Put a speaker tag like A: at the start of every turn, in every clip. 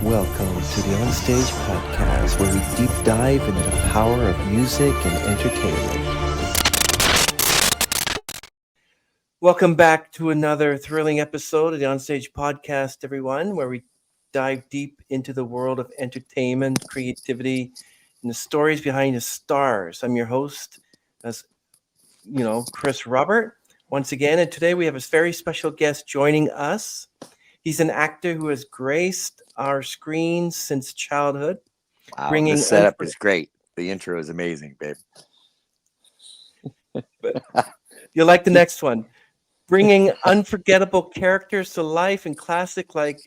A: Welcome to the ONSTAGE podcast, where we deep dive into the power of music and entertainment. Welcome back to another thrilling episode of the ONSTAGE podcast, everyone, where we dive deep into the world of entertainment, creativity, and the stories behind the stars. I'm your host, as you know, Chris Robert, once again, and today we have a very special guest joining us. He's an actor who has graced our screens since childhood.
B: Wow,
A: Bringing
B: this setup is great. The intro is amazing, babe.
A: You'll like the next one. Bringing unforgettable characters to life in classic like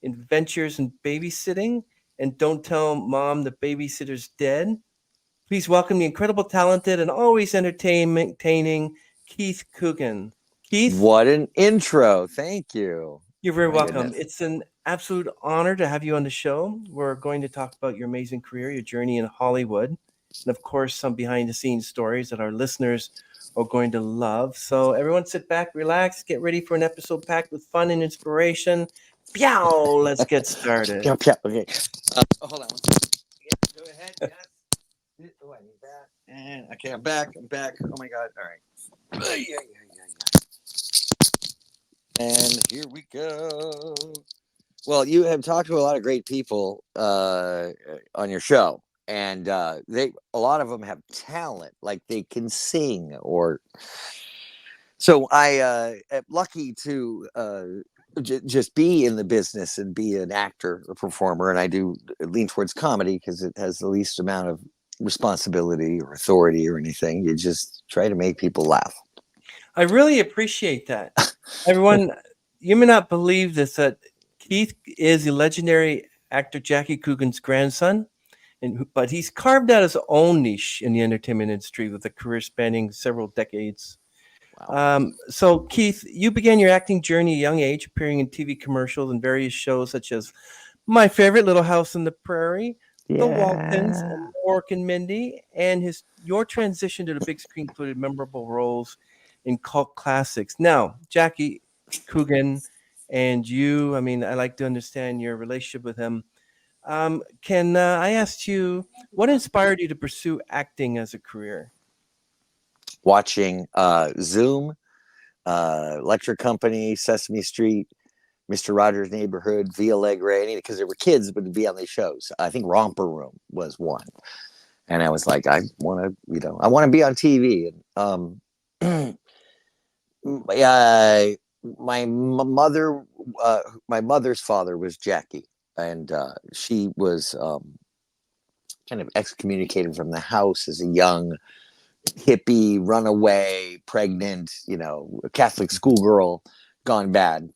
A: Adventures in Babysitting and Don't Tell Mom the Babysitter's Dead. Please welcome the incredible, talented, and always entertaining Keith Coogan. Keith,
B: What an intro. Thank you.
A: you're very
B: My
A: welcome.
B: goodness.
A: It's an absolute honor to have you on the show. We're going to talk about your amazing career, your journey in Hollywood, and of course, some behind the scenes stories that our listeners are going to love. So, everyone sit back, relax, get ready for an episode packed with fun and inspiration. Pew! Let's get started.
B: Okay. Hold on. Go ahead. Yes. Oh, I need that. And okay, I'm back. Oh my God. All right. Yeah. And here we go. Well, you have talked to a lot of great people on your show, and a lot of them have talent, like they can sing or. So I am lucky to just be in the business and be an actor, a performer, and I do lean towards comedy because it has the least amount of responsibility or authority or anything. You just try to make people laugh.
A: I really appreciate that. Everyone, you may not believe this, that Keith is the legendary actor Jackie Coogan's grandson, but he's carved out his own niche in the entertainment industry with a career spanning several decades.
B: Wow.
A: So, Keith, you began your acting journey at a young age, appearing in TV commercials and various shows such as My Favorite, Little House on the Prairie, The Waltons,
B: Yeah.
A: Mork and Mindy, and your transition to the big screen included memorable roles in cult classics. Now, Jackie Coogan and you, I mean, I like to understand your relationship with him. Can I ask you, what inspired you to pursue acting as a career?
B: Watching Zoom, Electric Company, Sesame Street, Mr. Rogers' Neighborhood, Via Alegre, because there were kids would be on these shows. I think Romper Room was one, and I was like, I want to be on TV. And my mother's father was Jackie, and she was kind of excommunicated from the house as a young hippie, runaway, pregnant, Catholic schoolgirl gone bad.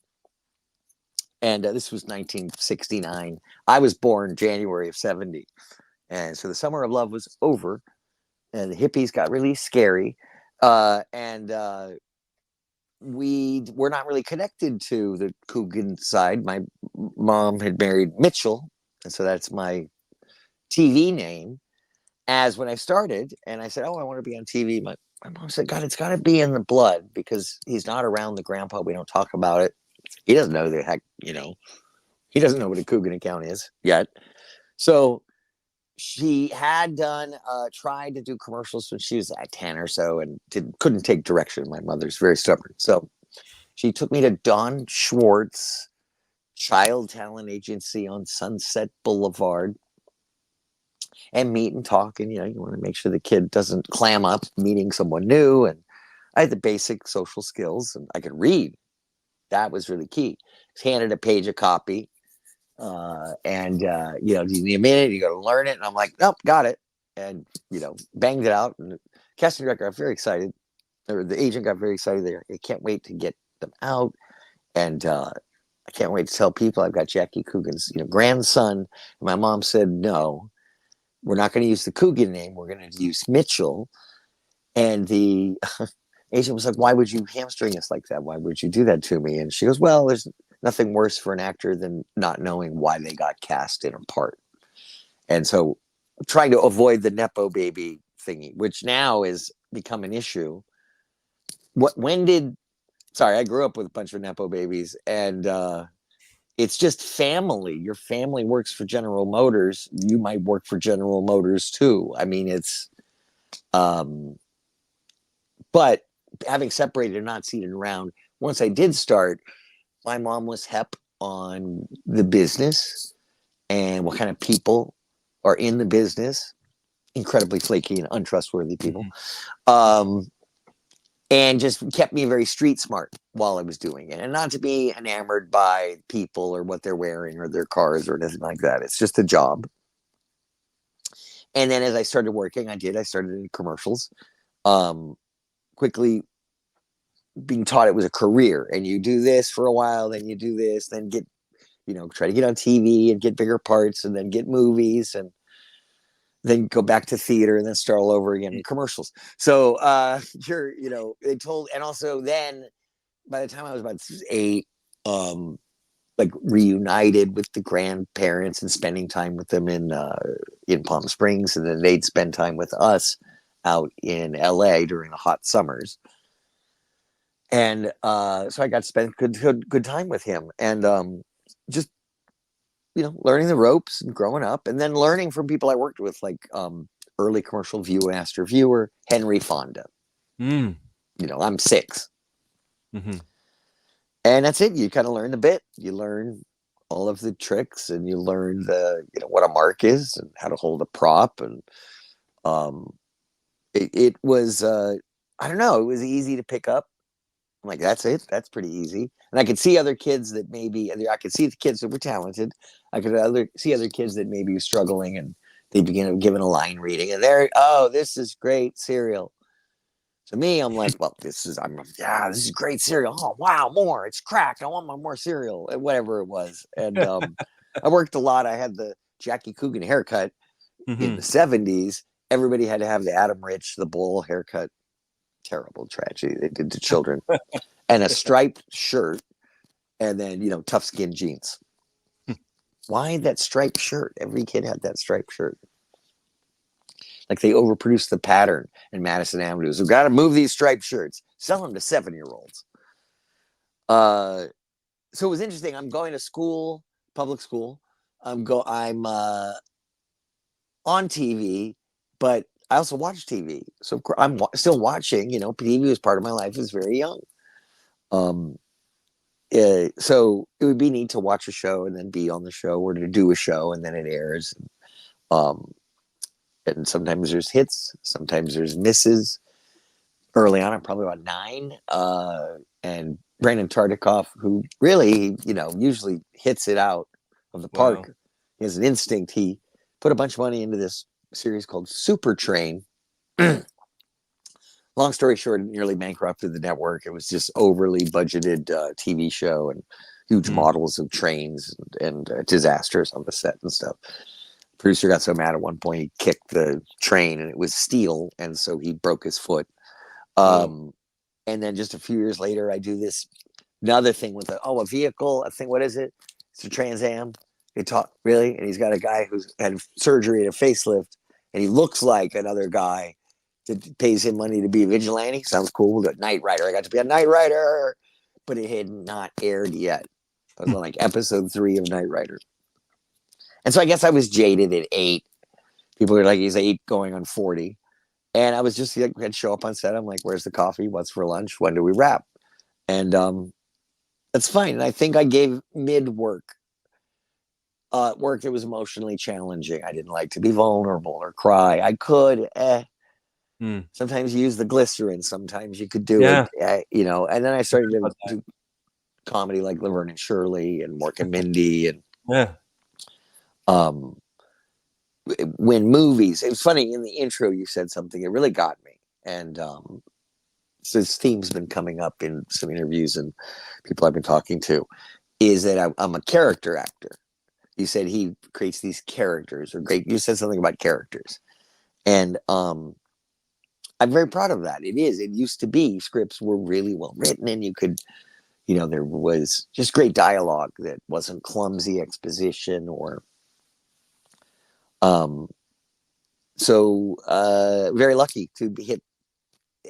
B: And this was 1969. I was born January of 70. And so the summer of love was over, and the hippies got really scary. And we were not really connected to the Coogan side. My mom had married Mitchell, and so that's my TV name. As when I started, and I said, "Oh, I want to be on TV." My mom said, "God, it's got to be in the blood because he's not around the grandpa. We don't talk about it. He doesn't know the heck, he doesn't know what a Coogan account is yet." So she had tried to do commercials when she was like 10 or so, and couldn't take direction. My mother's very stubborn, so she took me to Don Schwartz Child Talent Agency on Sunset Boulevard. And meet and talk, and you want to make sure the kid doesn't clam up meeting someone new. And I had the basic social skills, and I could read. That was really key. Handed a page of copy, and do you need a minute? You got to learn it, and I'm like, nope, got it, and banged it out. And the casting director got very excited, or the agent got very excited. I can't wait to get them out, and I can't wait to tell people I've got Jackie Coogan's grandson. And my mom said no. We're not going to use the Coogan name. We're going to use Mitchell. And the agent was like, "Why would you hamstring us like that? Why would you do that to me?" And she goes, "Well, there's nothing worse for an actor than not knowing why they got cast in a part." And so trying to avoid the Nepo baby thingy, which now has become an issue. I grew up with a bunch of Nepo babies, and it's just family. Your family works for General Motors. You might work for General Motors too. I mean, it's, um, but having separated and not seated around, once I did start, my mom was hep on the business and what kind of people are in the business. Incredibly flaky and untrustworthy people.
A: Mhm.
B: Um, and just kept me very street smart while I was doing it, and not to be enamored by people or what they're wearing or their cars or anything like that. It's just a job. And then as I started working, I started in commercials. Um, quickly being taught it was a career, and you do this for a while, then you do this, then get, try to get on TV and get bigger parts, and then get movies, and then go back to theater, and then start all over again in commercials. So they told, and also then by the time I was about 8, like reunited with the grandparents and spending time with them in Palm Springs, and then they'd spend time with us out in LA during the hot summers. And so I got to spend good time with him, and just learning the ropes and growing up, and then learning from people I worked with, like early commercial master viewer Henry Fonda.
A: Mm.
B: I'm 6.
A: Mm-hmm.
B: And that's it. You kind of learn the bit. You learn all of the tricks, and you learn what a mark is and how to hold a prop. And um, it was, I don't know, it was easy to pick up. I'm like, that's it. That's pretty easy. And I could see other kids that I could see the kids that were talented. I could see other kids that maybe were struggling, and they begin giving a line reading, and oh, this is great cereal. To me, I'm like, well, this is great cereal. Oh, wow, more. It's cracked. I want more cereal, whatever it was. And I worked a lot. I had the Jackie Coogan haircut in
A: Mm-hmm.
B: the 70s. Everybody had to have the Adam Rich, the bowl haircut. Terrible tragedy they did to children. And a striped shirt, and then, tough skin jeans. Why that striped shirt? Every kid had that striped shirt. Like they overproduced the pattern in Madison Avenue. So we've got to move these striped shirts, sell them to 7-year-olds. So it was interesting. I'm going to school, public school. I'm on TV, but I also watch TV. So I'm still watching. TV was part of my life. I was very young. Um, so it would be neat to watch a show and then be on the show, or to do a show and then it airs. Um, and sometimes there's hits, sometimes there's misses. Early on, I'm probably about 9. And Brandon Tartikoff, who really, usually hits it out of the
A: Wow.
B: park. He has an instinct. He put a bunch of money into this series called Super Train. Long story short, it nearly bankrupted the network. It was just overly budgeted TV show, and huge
A: Mm.
B: models of trains, and disasters on the set and stuff. Producer got so mad at one point he kicked the train, and it was steel, and so he broke his foot.
A: Oh.
B: And then just a few years later, I do another thing with a vehicle. I think, what is it? It's a Trans Am. They talk, really, and he's got a guy who's had surgery and a facelift, and he looks like another guy that pays him money to be a vigilante. Sounds cool. The Knight Rider. I got to be a Knight Rider, but it had not aired yet. I was on like episode 3 of Knight Rider, and so I guess I was jaded at 8. People are like, he's 8 going on 40. And I was just like, I'd show up on set. I'm like, where's the coffee? What's for lunch? When do we wrap? And that's fine. And I think I gave mid work. Work that was emotionally challenging. I didn't like to be vulnerable or cry. I could.
A: Mm.
B: Sometimes you use the glycerin. Sometimes you could do it.
A: Yeah.
B: And then I started to
A: About that.
B: do comedy like Laverne and Shirley and Mork and Mindy, and
A: Yeah.
B: um, when movies. It was funny in the intro you said something. It really got me. And so this theme's been coming up in some interviews and people I've been talking to, is that I'm a character actor. You said he creates these characters, or great. You said something about characters, and I'm very proud of that. It is. It used to be scripts were really well written, and you could, there was just great dialogue that wasn't clumsy exposition or. Um, so very lucky to hit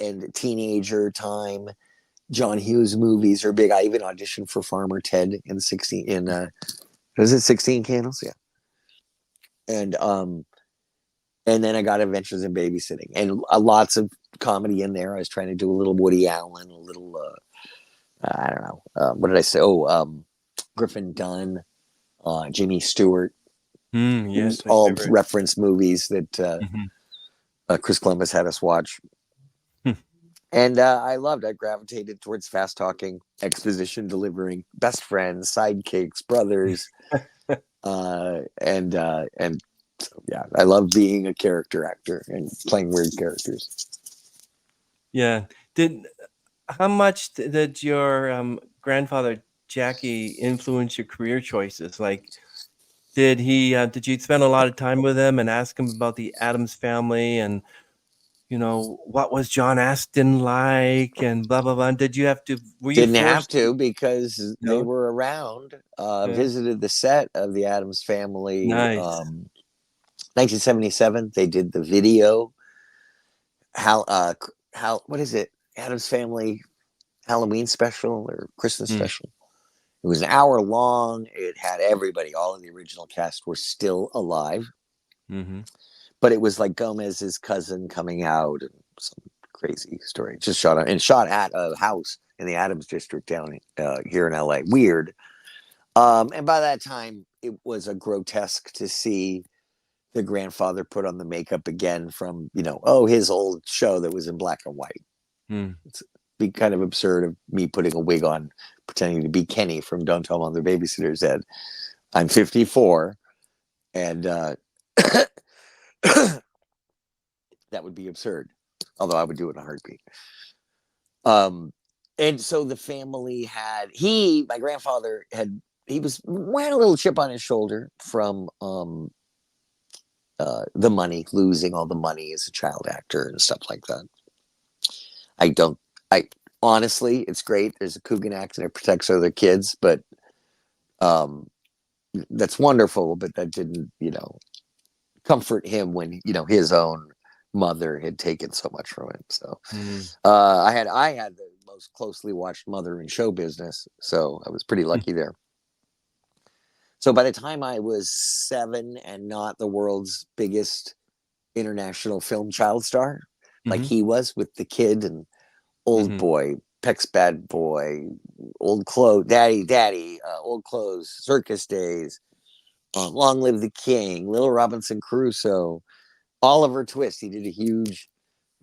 B: and teenager time John Hughes movies are big. I even auditioned for Farmer Ted in 16 in was it 16 Candles? Yeah. And and then I got Adventures in Babysitting, and lots of comedy in there. I was trying to do a little Woody Allen, a little I don't know, what did I say? Oh, Griffin Dunn, Jimmy Stewart. It was
A: Yes, my
B: all
A: favorite.
B: reference movies that
A: Mhm.
B: Chris Columbus had us watch.
A: Hmm.
B: And I loved. I gravitated towards fast talking, exposition delivering, best friends, sidekicks, brothers, and so, yeah, I love being a character actor and playing weird characters.
A: Yeah. Did How much did your grandfather Jackie influence your career choices? Like, did you spend a lot of time with him and ask him about the Addams family and what was John Aston like and blah blah blah? Did you have to? Were you
B: Didn't have
A: forced?
B: to because they
A: No.
B: were around.
A: Yeah.
B: Visited the set of the Addams Family.
A: Nice.
B: 1977. They did the video. How what is it? Addams Family Halloween special or Christmas
A: Mm,
B: special. It was an hour long. It had everybody. All of the original cast were still alive,
A: mm-hmm.
B: but it was like Gomez's cousin coming out and some crazy story. Just shot on and shot at a house in the Adams district down here in LA. Weird. And by that time, it was a grotesque to see the grandfather put on the makeup again from, his old show that was in black and white.
A: Mm.
B: It's be kind of absurd of me putting a wig on, pretending to be Kenny from Don't Tell Mom the Babysitter's Ed. I'm 54, and that would be absurd. Although I would do it in a heartbeat. Um, and so the family my grandfather he was wearing a little chip on his shoulder from the money, losing all the money as a child actor and stuff like that. I don't, I honestly, it's great. There's a Coogan Act and it protects other kids, but um, that's wonderful. But that didn't, comfort him when, his own mother had taken so much from him. So
A: Mm.
B: I had the most closely watched mother in show business. So I was pretty lucky there. So by the time I was 7 and not the world's biggest international film child star, like
A: Mm-hmm.
B: he was with The Kid and Old
A: Mm-hmm.
B: Boy, Peck's Bad Boy, Old Clothes, Daddy, Old Clothes, Circus Days, Long Live the King, Little Robinson Crusoe, Oliver Twist. He did a huge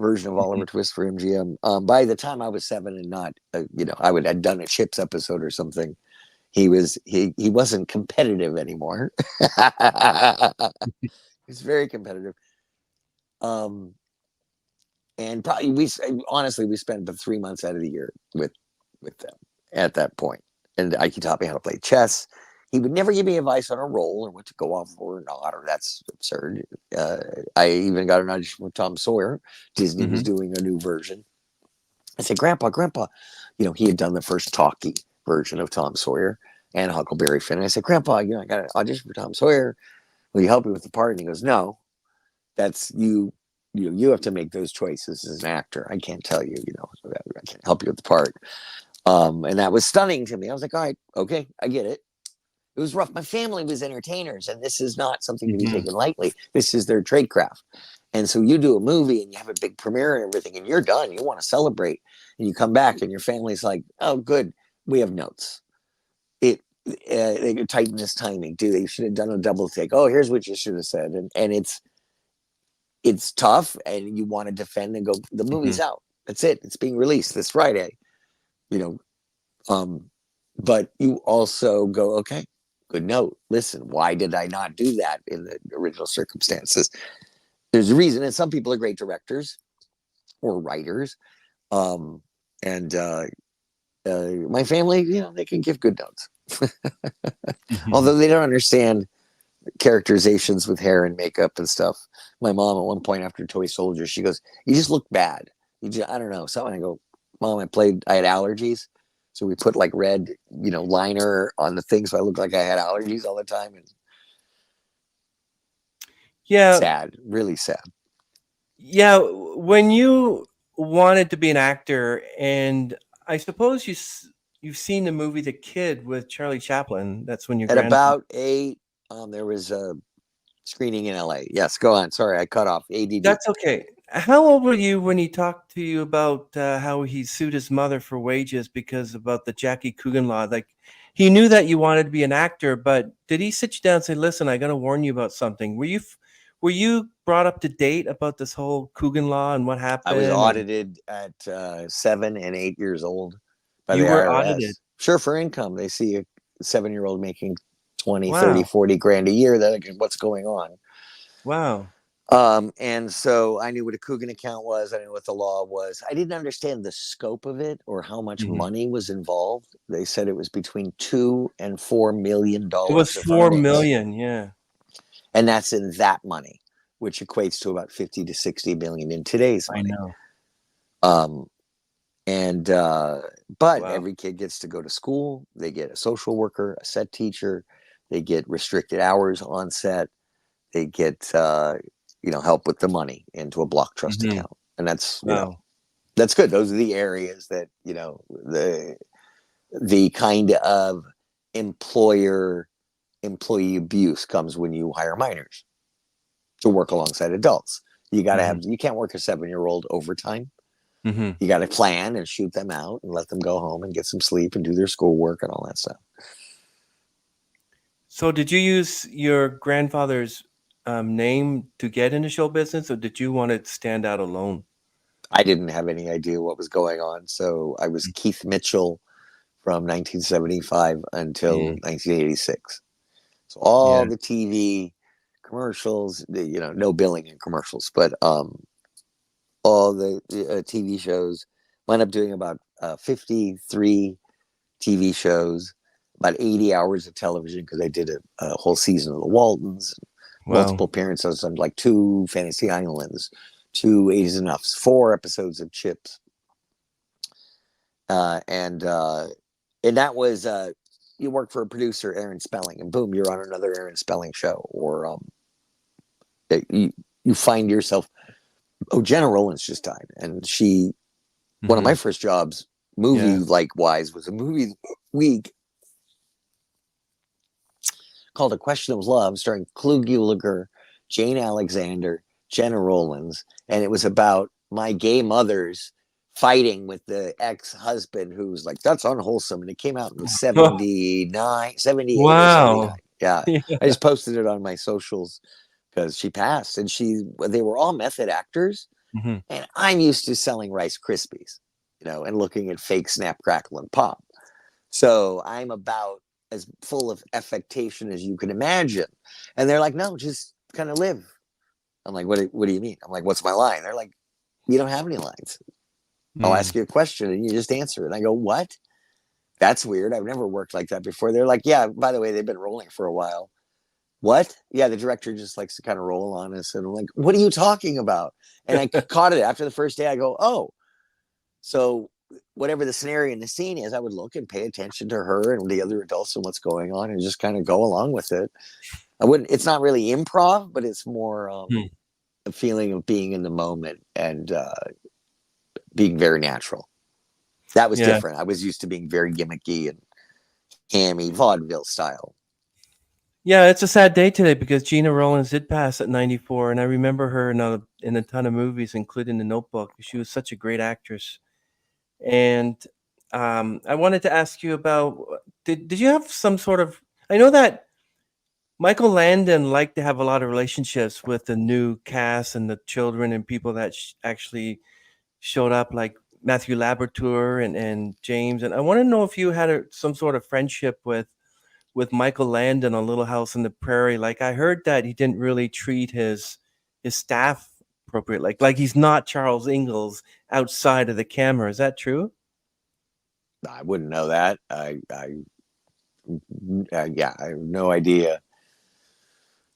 B: version of
A: Mm-hmm.
B: Oliver Twist for MGM. By the time I was 7 and not, had done a Chips episode or something. He wasn't competitive anymore. He's very competitive. Um, and probably we spent about 3 months out of the year with them at that point. And he taught me how to play chess. He would never give me advice on a role or what to go off for or not, or that's absurd. I even got an audition for Tom Sawyer. Disney was
A: Mm-hmm.
B: doing a new version. I said, Grandpa, he had done the first talkie version of Tom Sawyer and Huckleberry Finn. And I said, Grandpa, I got an audition for Tom Sawyer. Will you help me with the part? And he goes, No, that's you. You have to make those choices as an actor. I can't tell you, I can't help you with the part. And that was stunning to me. I was like, all right, okay, I get it. It was rough. My family was entertainers, and this is not something to be
A: Mm-hmm.
B: taken lightly. This is their trade craft. And so you do a movie and you have a big premiere and everything, and you're done. You want to celebrate, and you come back, and your family's like, "Oh, good, we have notes." It they tighten this timing. They should have done a double take. Oh, here's what you should have said, and it's tough, and you want to defend and go. The
A: Mm-hmm.
B: movie's out. That's it. It's being released this Friday. You know, um, but you also go, okay, good note. Listen, why did I not do that in the original circumstances? There's a reason, and some people are great directors or writers. Um, and my family, they can give good notes,
A: Mm-hmm.
B: although they don't understand characterizations with hair and makeup and stuff. My mom, at one point after Toy Soldier, she goes, "You just look bad. I don't know, something." I go, "Mom, I had allergies." So we put like red, liner on the thing so I looked like I had allergies all the time. And
A: Yeah,
B: sad, really sad.
A: yeah. When you wanted to be an actor, and I suppose you've seen the movie The Kid with Charlie Chaplin. That's when your
B: At
A: grandfather.
B: about 8, there was a screening in LA. Yes, go on. Sorry, I cut off. ADD.
A: That's okay. How old were you when he talked to you about how he sued his mother for wages because about the Jackie Coogan law? Like, he knew that you wanted to be an actor, but did he sit you down and say, "Listen, I got to warn you about something"? Were you brought up to date about this whole Coogan law and what
B: I was
A: happened? And
B: audited at 7 and 8 years old by the
A: you were audited.
B: IRS. Sure, for income. They see a 7-year old making 20, 30,
A: Wow,
B: 40 grand a year. They're like, what's going on?
A: wow.
B: And so I knew what a Coogan account was. I knew what the law was. I didn't understand the scope of it or how much
A: Mhm.
B: money was involved. They said it was between $2 and $4 million
A: It was
B: of
A: four
B: earnings,
A: million. Yeah,
B: and that's in that money, which equates to about 50 to 60 million in today's
A: I
B: money.
A: know.
B: Um, and but
A: Wow.
B: every kid gets to go to school. They get a social worker, a set teacher. They get restricted hours on set. They get help with the money into a block trust
A: Hmm.
B: account, and that's
A: Wow.
B: that's good. Those are the areas that the kind of employer employee abuse comes when you hire minors to work alongside adults. You got to
A: Hmm.
B: have you can't work a 7-year old overtime.
A: Hmm.
B: You got to plan and shoot them out and let them go home and get some sleep and do their schoolwork and all that stuff.
A: So, did you use your grandfather's name to get into show business, or did you want to stand out alone?
B: I didn't have any idea what was going on, so I was Keith Mitchell from 1975 until
A: Mm,
B: 1986. So all
A: yeah.
B: the TV commercials, no billing in commercials, but all the TV shows. Wound up doing about 53 TV shows, about 80 hours of television because I did a whole season of the Waltons,
A: Wow.
B: multiple appearances on like 2 Fantasy Islands, 2 Eighties and Enoughs, 4 episodes of Chips, uh, and uh, and that was you work for a producer, Aaron Spelling, and boom, you're on another Aaron Spelling show, or you you find yourself, oh, Jenna Rollins just died, and she one of
A: Hmm.
B: my first jobs, movie
A: Yeah.
B: like wise, was a movie week called A Question of Love, starring Clu Gulager, Jane Alexander, Jenna Rollins, and it was about my gay mothers fighting with the ex-husband who's like, that's unwholesome. And it came out in 79, 78 or 79.
A: Wow.
B: Yeah.
A: Yeah.
B: I just posted it on my socials because she passed, and they were all method actors.
A: Hmm.
B: And I'm used to selling Rice Krispies, and looking at fake Snap, Crackle, and Pop. So I'm about as full of affectation as you can imagine. And they're like, no, just kind of live. I'm like, what do you mean? I'm like, what's my line? They're like, you don't have any lines. I'll ask
A: Mm.
B: you a question and you just answer it. And I go, what? That's weird. I've never worked like that before. They're like, yeah, by the way, they've been rolling for a while. What? Yeah, the director just likes to kind of roll on us. And I'm like, what are you talking about? And I caught it after the first day. I go, oh, so whatever the scenario and the scene is, I would look and pay attention to her and the other adults and what's going on and just kind of go along with it. I wouldn't, it's not really improv, but it's more
A: Mm.
B: a feeling of being in the moment and being very natural. That was
A: Yeah.
B: different. I was used to being very gimmicky and hammy vaudeville style.
A: Yeah, it's a sad day today because Gina Rollins did pass at 94, and I remember her in a ton of movies, including The Notebook. She was such a great actress. And I wanted to ask you about did you have some sort of I know that Michael Landon liked to have a lot of relationships with the new cast and the children and people that actually showed up, like Matthew Labertour and James. And I want to know if you had some sort of friendship with Michael Landon on Little House on the Prairie. Like I heard that he didn't really treat his staff appropriate. Like he's not Charles Ingalls outside of the camera. Is that true?
B: I wouldn't know that. Yeah, I have no idea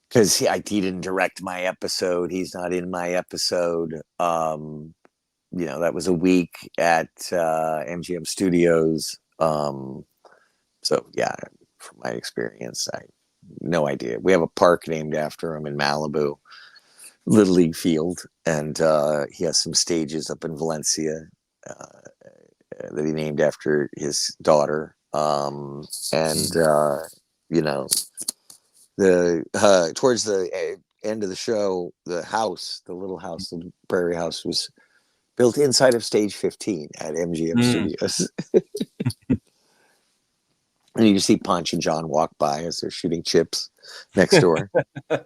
B: because he didn't direct my episode. He's not in my episode. That was a week at MGM Studios. So yeah, from my experience, I no idea. We have a park named after him in Malibu, Little League Field, and he has some stages up in Valencia. Uh, that he named after his daughter. And you know, the towards the end of the show, the little house, the prairie house, was built inside of Stage 15 at MGM
A: Mm.
B: Studios. And you see Punch and John walk by as they're shooting chips next door.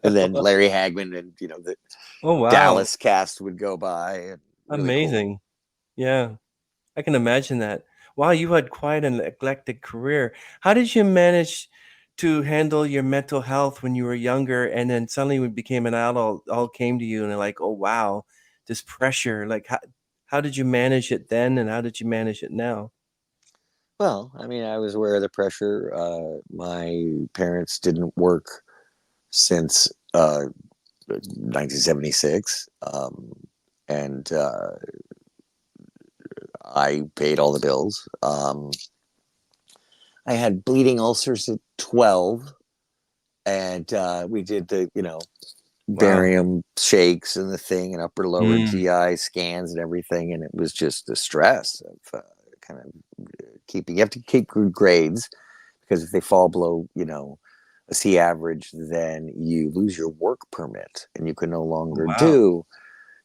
B: And then Larry Hagman and, the
A: Oh, wow.
B: Dallas cast would go by. And really cool.
A: Amazing. Yeah, I can imagine that. Wow, you had quite an eclectic career. How did you manage to handle your mental health when you were younger and then suddenly when you became an adult, all came to you and like, oh wow, this pressure. Like how did you manage it then and how did you manage it now?
B: Well, I mean, I was aware of the pressure. My parents didn't work since 1976. And I paid all the bills. I had bleeding ulcers at 12, and we did the,
A: Wow.
B: barium shakes and the thing and upper lower
A: Mm,
B: GI scans and everything. And it was just the stress of kind of keeping, you have to keep good grades because if they fall below, a C average, then you lose your work permit and you can no longer
A: wow.
B: do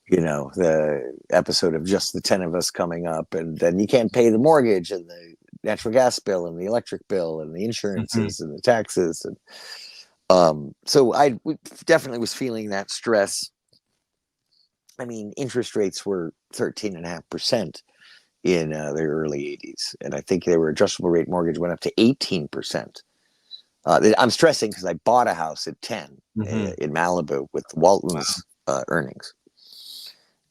B: the episode of Just the 10 of Us coming up, and then you can't pay the mortgage and the natural gas bill and the electric bill and the
A: Hmm.
B: insurances and the taxes. And so I definitely was feeling that stress. I mean, interest rates were 13.5% in the early 80s. And I think they were adjustable rate mortgage went up to 18%. I'm stressing because I bought a house at 10
A: Hmm.
B: in Malibu with Walton's earnings.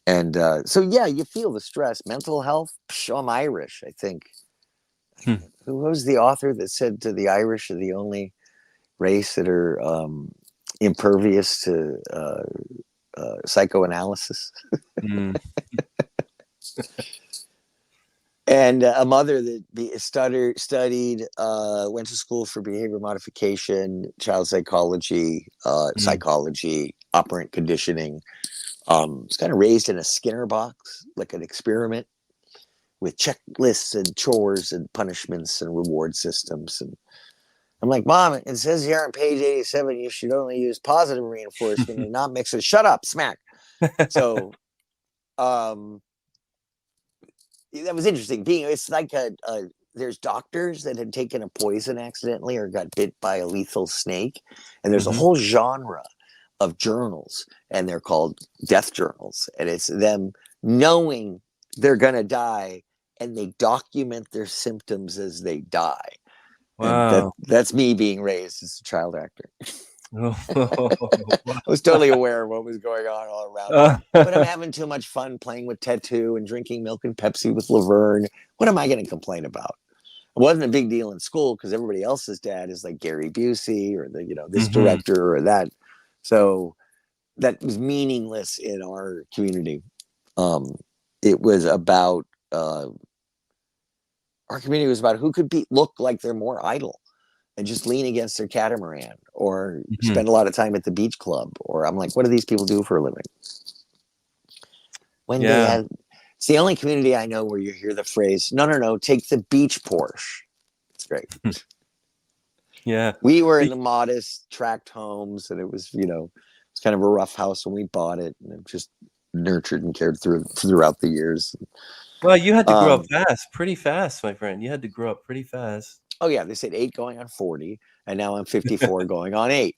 B: And so, yeah, you feel the stress. Mental health, psh, I'm Irish, I think.
A: Hmm.
B: Who was the author that said to the Irish are the only race that are impervious to psychoanalysis?
A: Mm.
B: And a mother that studied, went to school for behavior modification, child psychology,
A: Mm.
B: operant conditioning. Was kind of raised in a Skinner box, like an experiment with checklists and chores and punishments and reward systems. And I'm like, Mom, it says here on page 87 you should only use positive reinforcement and not mix it. Shut up, smack. So um, that was interesting. It's like there's doctors that had taken a poison accidentally or got bit by a lethal snake, and there's a
A: Hmm.
B: whole genre of journals, and they're called death journals, and it's them knowing they're gonna die, and they document their symptoms as they die. And
A: Wow.
B: that's me being raised as a child actor.
A: Wow.
B: I was totally aware of what was going on all around me.
A: Uh,
B: But I'm having too much fun playing with Tattoo and drinking milk and Pepsi with Laverne. What am I going to complain about? It wasn't a big deal in school because everybody else's dad is like Gary Busey or this
A: mhm.
B: director or that. So that was meaningless in our community. Um, it was about our community was about who could look like they're more idle and just lean against their catamaran or
A: Mhm.
B: spend a lot of time at the beach club. Or I'm like, what do these people do for a living? When they
A: Yeah.
B: have, it's the only community I know where you hear the phrase, no, no, no, take the beach Porsche. It's great.
A: Yeah.
B: We were in
A: Y
B: the modest tract homes, and it was, it's kind of a rough house when we bought it, and it just nurtured and cared throughout the years.
A: Well, you had to grow up
B: Um,
A: fast, pretty fast, my friend. You had to grow up pretty fast.
B: oh yeah, they said 8 going on 40, and now I'm 54 going on 8.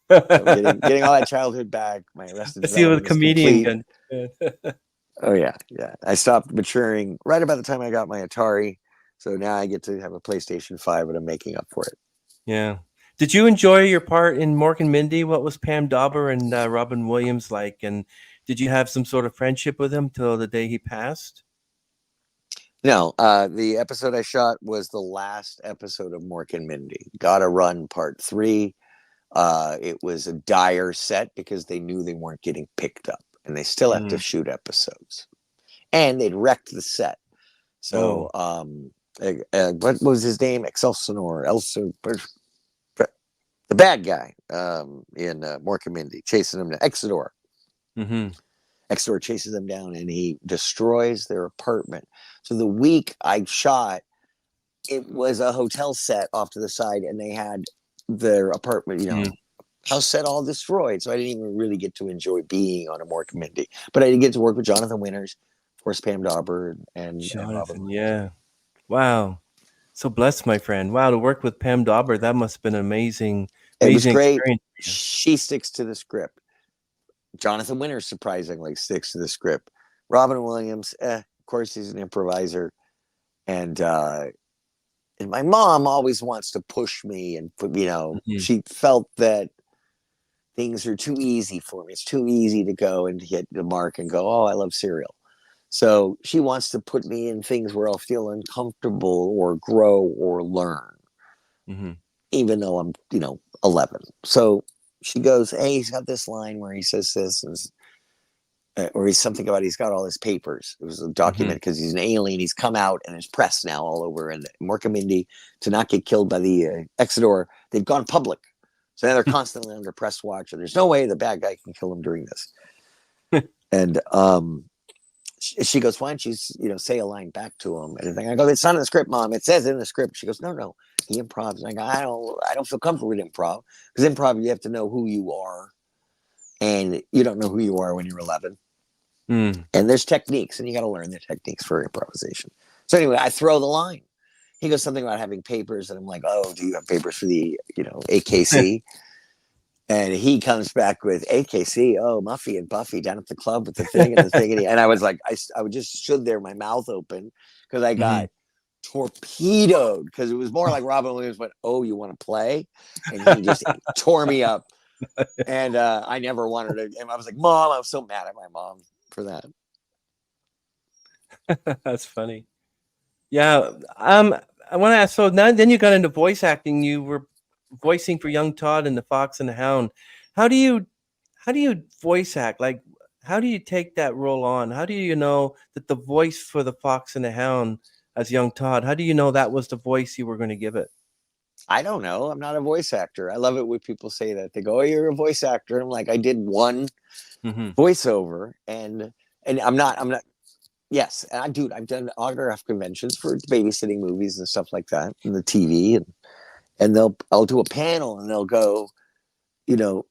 B: So getting all that childhood back. My Arrested
A: I see what a
B: Development is
A: comedian
B: complete.
A: can.
B: Oh yeah, yeah. I stopped maturing right about the time I got my Atari, so now I get to have a PlayStation 5, and I'm making up for it.
A: Yeah. Did you enjoy your part in Mork and Mindy? What was Pam Dauber and Robin Williams like? And did you have some sort of friendship with him till the day he passed?
B: No, the episode I shot was the last episode of Mork and Mindy. Gotta Run Part 3. It was a dire set because they knew they weren't getting picked up, and they still have to
A: Mm.
B: shoot episodes, and they'd wrecked the set. So,
A: Oh.
B: what was his name? Excelsior, the bad guy in Mork and Mindy, chasing him to Exodor.
A: Mm-hmm.
B: Exor chases them down and he destroys their apartment. So the week I shot, it was a hotel set off to the side, and they had their apartment, house set all destroyed. So I didn't even really get to enjoy being on a Mork Mindy. But I did get to work with Jonathan Winters, of course, Pam Dauber, and Robin
A: Jonathan,
B: Williams.
A: yeah. Wow. So blessed, my friend. Wow, to work with Pam Dauber, that must have been an amazing,
B: It was
A: amazing
B: great.
A: experience.
B: She sticks to the script. Jonathan Winters surprisingly sticks to the script. Robin Williams, of course, he's an improviser. And my mom always wants to push me, and she felt that things are too easy for me. It's too easy to go and hit the mark and go, oh, I love cereal. So she wants to put me in things where I'll feel uncomfortable or grow or learn, even though I'm, 11. So she goes, hey, he's got this line where he says this, or he's something about he's got all his papers. It was a document because he's an alien. He's come out and it's pressed now all over. And Mork and Mindy, to not get killed by the Exodor, they've gone public. So now they're constantly under press watch, and there's no way the bad guy can kill him during this. And she goes, why don't you, say a line back to him? And I go, it's not in the script, Mom. It says in the script. She goes, no, he improvs. And I go, I don't feel comfortable with improv, because improv, you have to know who you are, and you don't know who you are when you're 11. And there's techniques, and you got to learn the techniques for improvisation. So anyway, I throw the line. He goes something about having papers, and I'm like, oh, do you have papers for the, AKC? And he comes back with AKC, oh, Muffy and Buffy down at the club with the thing and the thing. And I was like, I just stood there, my mouth open, because I got torpedoed, because it was more like Robin Williams went, oh, you want to play? And he just tore me up. And I never wanted to. And I was like, Mom, I was so mad at my mom for that.
A: That's funny. Yeah. I want to ask, so then you got into voice acting. You were voicing for young Todd in The Fox and the Hound. How do you voice act? Like, how do you take that role on? How do you know that the voice for The Fox and the Hound as young Todd, how do you know that was the voice you were going to give it?
B: I don't know. I'm not a voice actor. I love it when people say that. They go, oh, you're a voice actor. And I'm like, I did one voiceover, and I'm not. Yes, I've done autograph conventions for babysitting movies and stuff like that, and the TV, and I'll do a panel, and they'll go,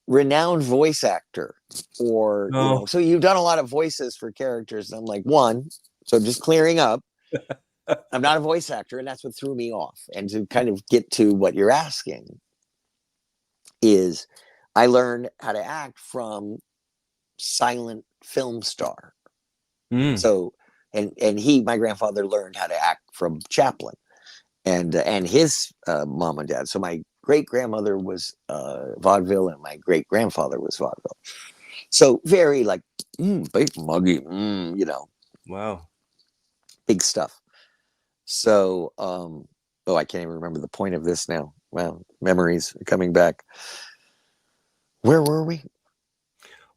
B: renowned voice actor, or so you've done a lot of voices for characters, and I'm like, so I'm just clearing up. I'm not a voice actor, and that's what threw me off. And to kind of get to what you're asking is, I learned how to act from silent film star. So, and my grandfather learned how to act from Chaplin, and his mom and dad. So my great grandmother was vaudeville, and my great grandfather was vaudeville. So very like big muggy,
A: Wow,
B: big stuff. So I can't even remember the point of this now. Wow, memories are coming back. Where were we?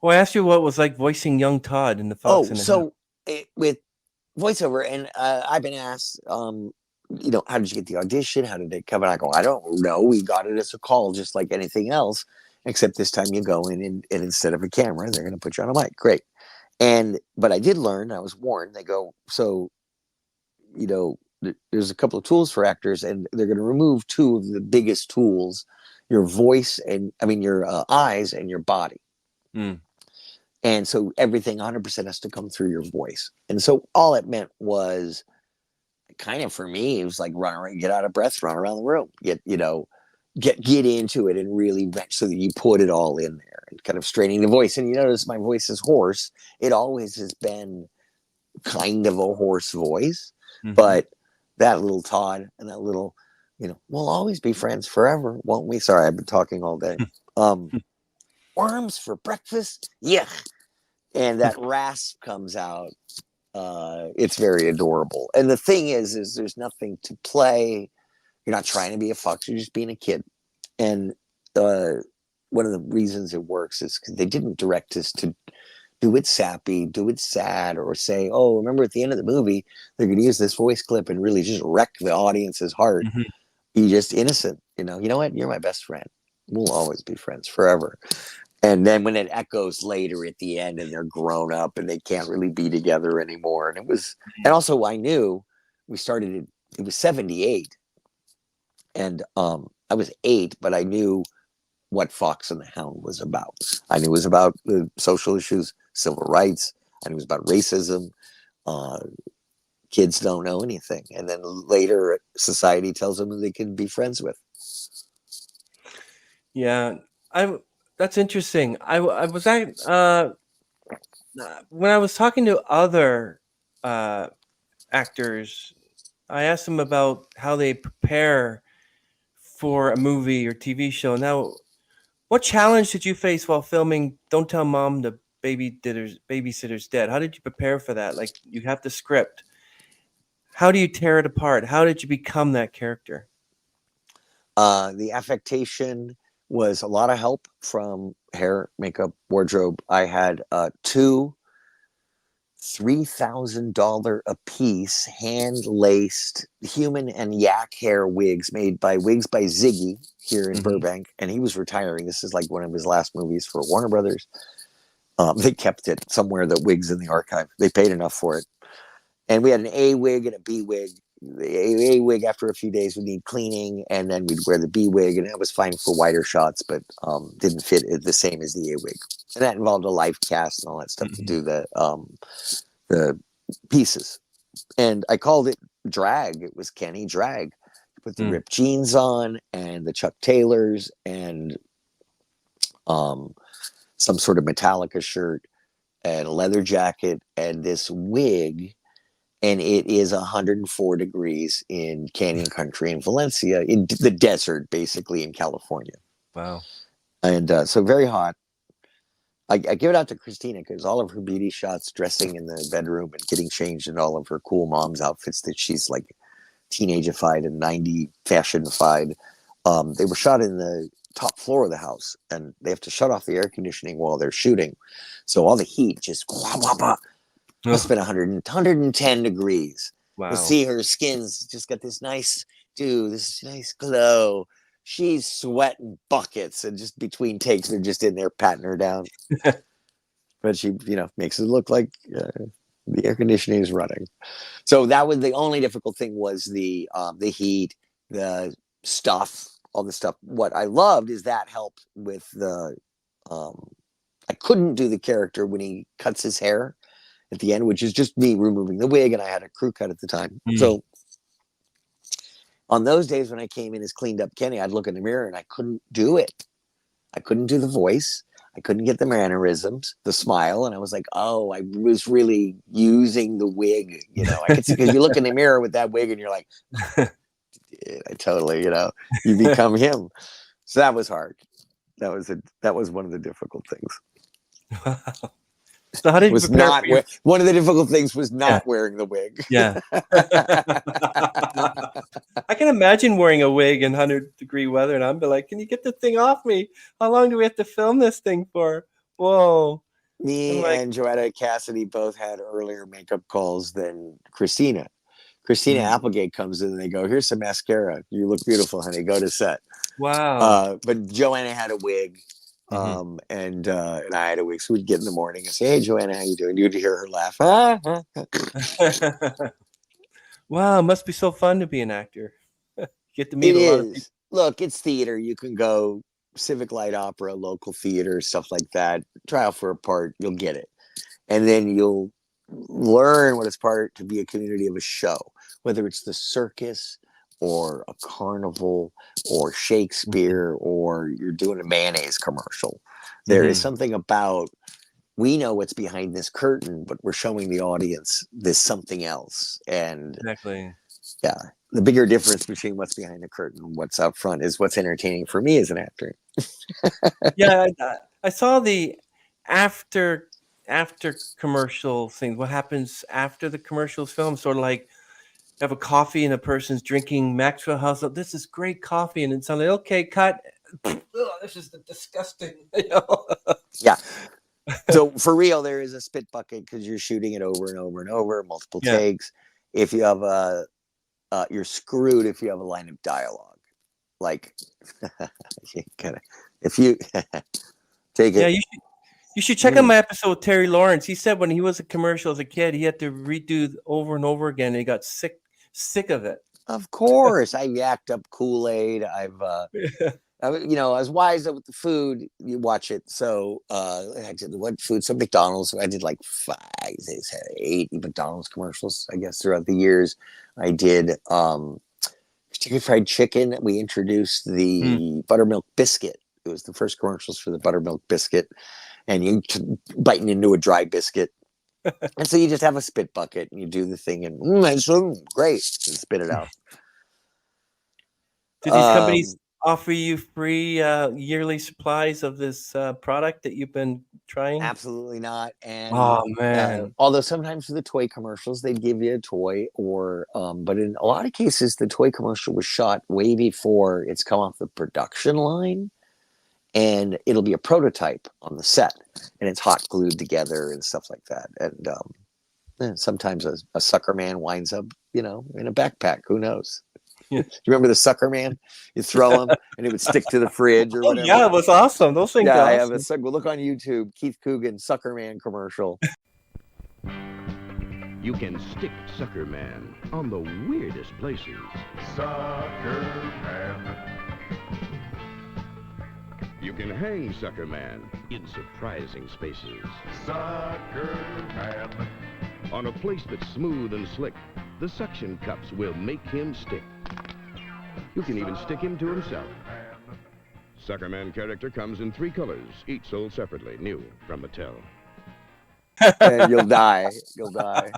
A: Well, I asked you what it was like voicing young Todd in The Fox and the Hound.
B: With voiceover, and I've been asked, how did you get the audition? How did they come? And I go, I don't know. We got it as a call, just like anything else, except this time you go in, and instead of a camera, they're going to put you on a mic. Great. But I did learn, I was warned, they go, so, there's a couple of tools for actors, and they're going to remove two of the biggest tools, your voice, your eyes and your body. And so everything 100% has to come through your voice. And so all it meant was, kind of for me, it was like run around, get out of breath, run around the room, get into it, and really so that you put it all in there, and kind of straining the voice. And you notice my voice is hoarse. It always has been kind of a hoarse voice, but that little Todd and that little, we'll always be friends forever, won't we? Sorry, I've been talking all day. Worms for breakfast? Yeah. And that rasp comes out. It's very adorable. And the thing is there's nothing to play. You're not trying to be a fox. You're just being a kid. And one of the reasons it works is because they didn't direct us to do it sappy, do it sad, or say, oh, remember at the end of the movie, they're going to use this voice clip and really just wreck the audience's heart. You're just innocent. You know what? You're my best friend. We'll always be friends forever. And then when it echoes later at the end and they're grown up and they can't really be together anymore. And it was, and also I knew we started, it was 78. And I was 8, but I knew what Fox and the Hound was about. I knew it was about the social issues, civil rights. I knew it was about racism. Uh, Kids don't know anything. And then later society tells them who they can be friends with.
A: Yeah, I. That's interesting. I was when I was talking to other uh, actors, I asked them about how they prepare for a movie or TV show. Now, what challenge did you face while filming Don't Tell Mom the Babysitter's Dead? How did you prepare for that? Like, you have the script. How do you tear it apart? How did you become that character?
B: The affectation was a lot of help from hair, makeup, wardrobe. I had two $3,000 a piece hand laced human and yak hair wigs made by Wigs by Ziggy here in
A: Hmm.
B: Burbank. And he was retiring. This is like one of his last movies for Warner Brothers. They kept it somewhere, the wigs in the archive. They paid enough for it. And we had an A wig and a B wig. The A wig, after a few days, would need cleaning, and then we'd wear the B wig, and that was fine for wider shots, but didn't fit the same as the A wig. And that involved a life cast and all that stuff to
A: Hmm.
B: do the pieces. And I called it drag. It was Kenny drag. Put the ripped jeans on and the Chuck Taylors and um, some sort of Metallica shirt and a leather jacket and this wig. And it is 104 degrees in Canyon Country in Valencia, in the desert, basically in California.
A: Wow.
B: And so very hot. I give it out to Christina because all of her beauty shots, dressing in the bedroom and getting changed in all of her cool mom's outfits that she's like teenageified and 90 fashionified, they were shot in the top floor of the house, and they have to shut off the air conditioning while they're shooting. So all the heat just must have been 110 degrees. You'll
A: Wow.
B: see her skin's just got this nice, this nice glow. She's sweating buckets, and just between takes, they're just in there patting her down. But she, makes it look like the air conditioning is running. So that was the only difficult thing, was the heat, the stuff, all the stuff. What I loved is that helped with the. I couldn't do the character when he cuts his hair at the end, which is just me removing the wig, and I had a crew cut at the time.
A: Mm.
B: So on those days when I came in as cleaned up Kenny, I'd look in the mirror and I couldn't do it. I couldn't do the voice. I couldn't get the mannerisms, the smile, and I was like, "Oh, I was really using the wig." I could see, because you look in the mirror with that wig and you're like, "I totally," you become him. So that was hard. That was one of the difficult things.
A: Wow. So how did you
B: Was
A: prepare for
B: not
A: your?
B: one of the difficult things was
A: Yeah,
B: not wearing the wig.
A: yeah. I can imagine wearing a wig in 100-degree weather, and I'm be like, "Can you get the thing off me? How long do we have to film this thing for?" Whoa. I'm
B: Me
A: like,
B: and Joanna Cassidy both had earlier makeup calls than Christina. Christina
A: mm,
B: Applegate comes in and they go, "Here's some mascara. You look beautiful, honey. Go to set."
A: wow.
B: But Joanna had a wig,
A: Hmm.
B: and I had a wig. So we'd get in the morning and say, "Hey, Joanna, how you doing?" You'd hear her laugh.
A: Wow, it must be so fun to be an actor. Get to
B: It
A: meet a lot of people.
B: is. Look, it's theater. You can go Civic Light Opera, local theater, stuff like that. Try out for a part. You'll get it. And then you'll learn what it's part to be a community of a show, whether it's the circus or a carnival or Shakespeare or you're doing a mayonnaise commercial. There is
A: Hmm.
B: something about, we know what's behind this curtain, but we're showing the audience this something else. And
A: Exactly.
B: yeah, the bigger difference between what's behind the curtain and what's out front is what's entertaining for me as an actor.
A: Yeah, I saw the after commercial thing. What happens after the commercials film? Sort of like have a coffee and a person's drinking Maxwell House. "Oh, this is great coffee," and it's like, "Okay, cut." Ugh, this is disgusting.
B: Yeah. So for real, there is a spit bucket because you're shooting it over and over and over, multiple
A: Yeah.
B: takes. If you have you're screwed if you have a line of dialogue. Like, you gotta, if you, Take
A: Yeah,
B: it.
A: you should check out my episode with Terry Lawrence. He said when he was a commercial as a kid, he had to redo over and over again, and he got sick of it.
B: Of course, I yacked up Kool-Aid. I was wise with the food. You watch it. So, I did what food? Some McDonald's. I did like 8 McDonald's commercials, I guess, throughout the years. I did Kentucky Fried Chicken. We introduced the buttermilk biscuit. It was the first commercials for the buttermilk biscuit, and you biting into a dry biscuit. And so you just have a spit bucket and you do the thing, and it's great, and spit it out.
A: Do these companies offer you free yearly supplies of this product that you've been trying?
B: Absolutely not. And
A: oh man,
B: although sometimes for the toy commercials they'd give you a toy, or but in a lot of cases the toy commercial was shot way before it's come off the production line, and it'll be a prototype on the set, and it's hot glued together and stuff like that. And sometimes a sucker man winds up, in a backpack. Who knows?
A: Yeah.
B: Do you remember the sucker man? You throw him and it would stick to the fridge or whatever.
A: Yeah, it was awesome. Those things.
B: Yeah,
A: are
B: I
A: awesome.
B: have a look on YouTube. Keith Coogan sucker man commercial.
C: You can stick Sucker Man on the weirdest places.
D: Sucker Man.
C: You can hang Sucker Man in surprising spaces.
D: Sucker Man.
C: On a place that's smooth and slick, the suction cups will make him stick. You can even stick him to himself. Sucker Man character comes in 3 colors, each sold separately, new from Mattel.
B: And you'll die. You'll die.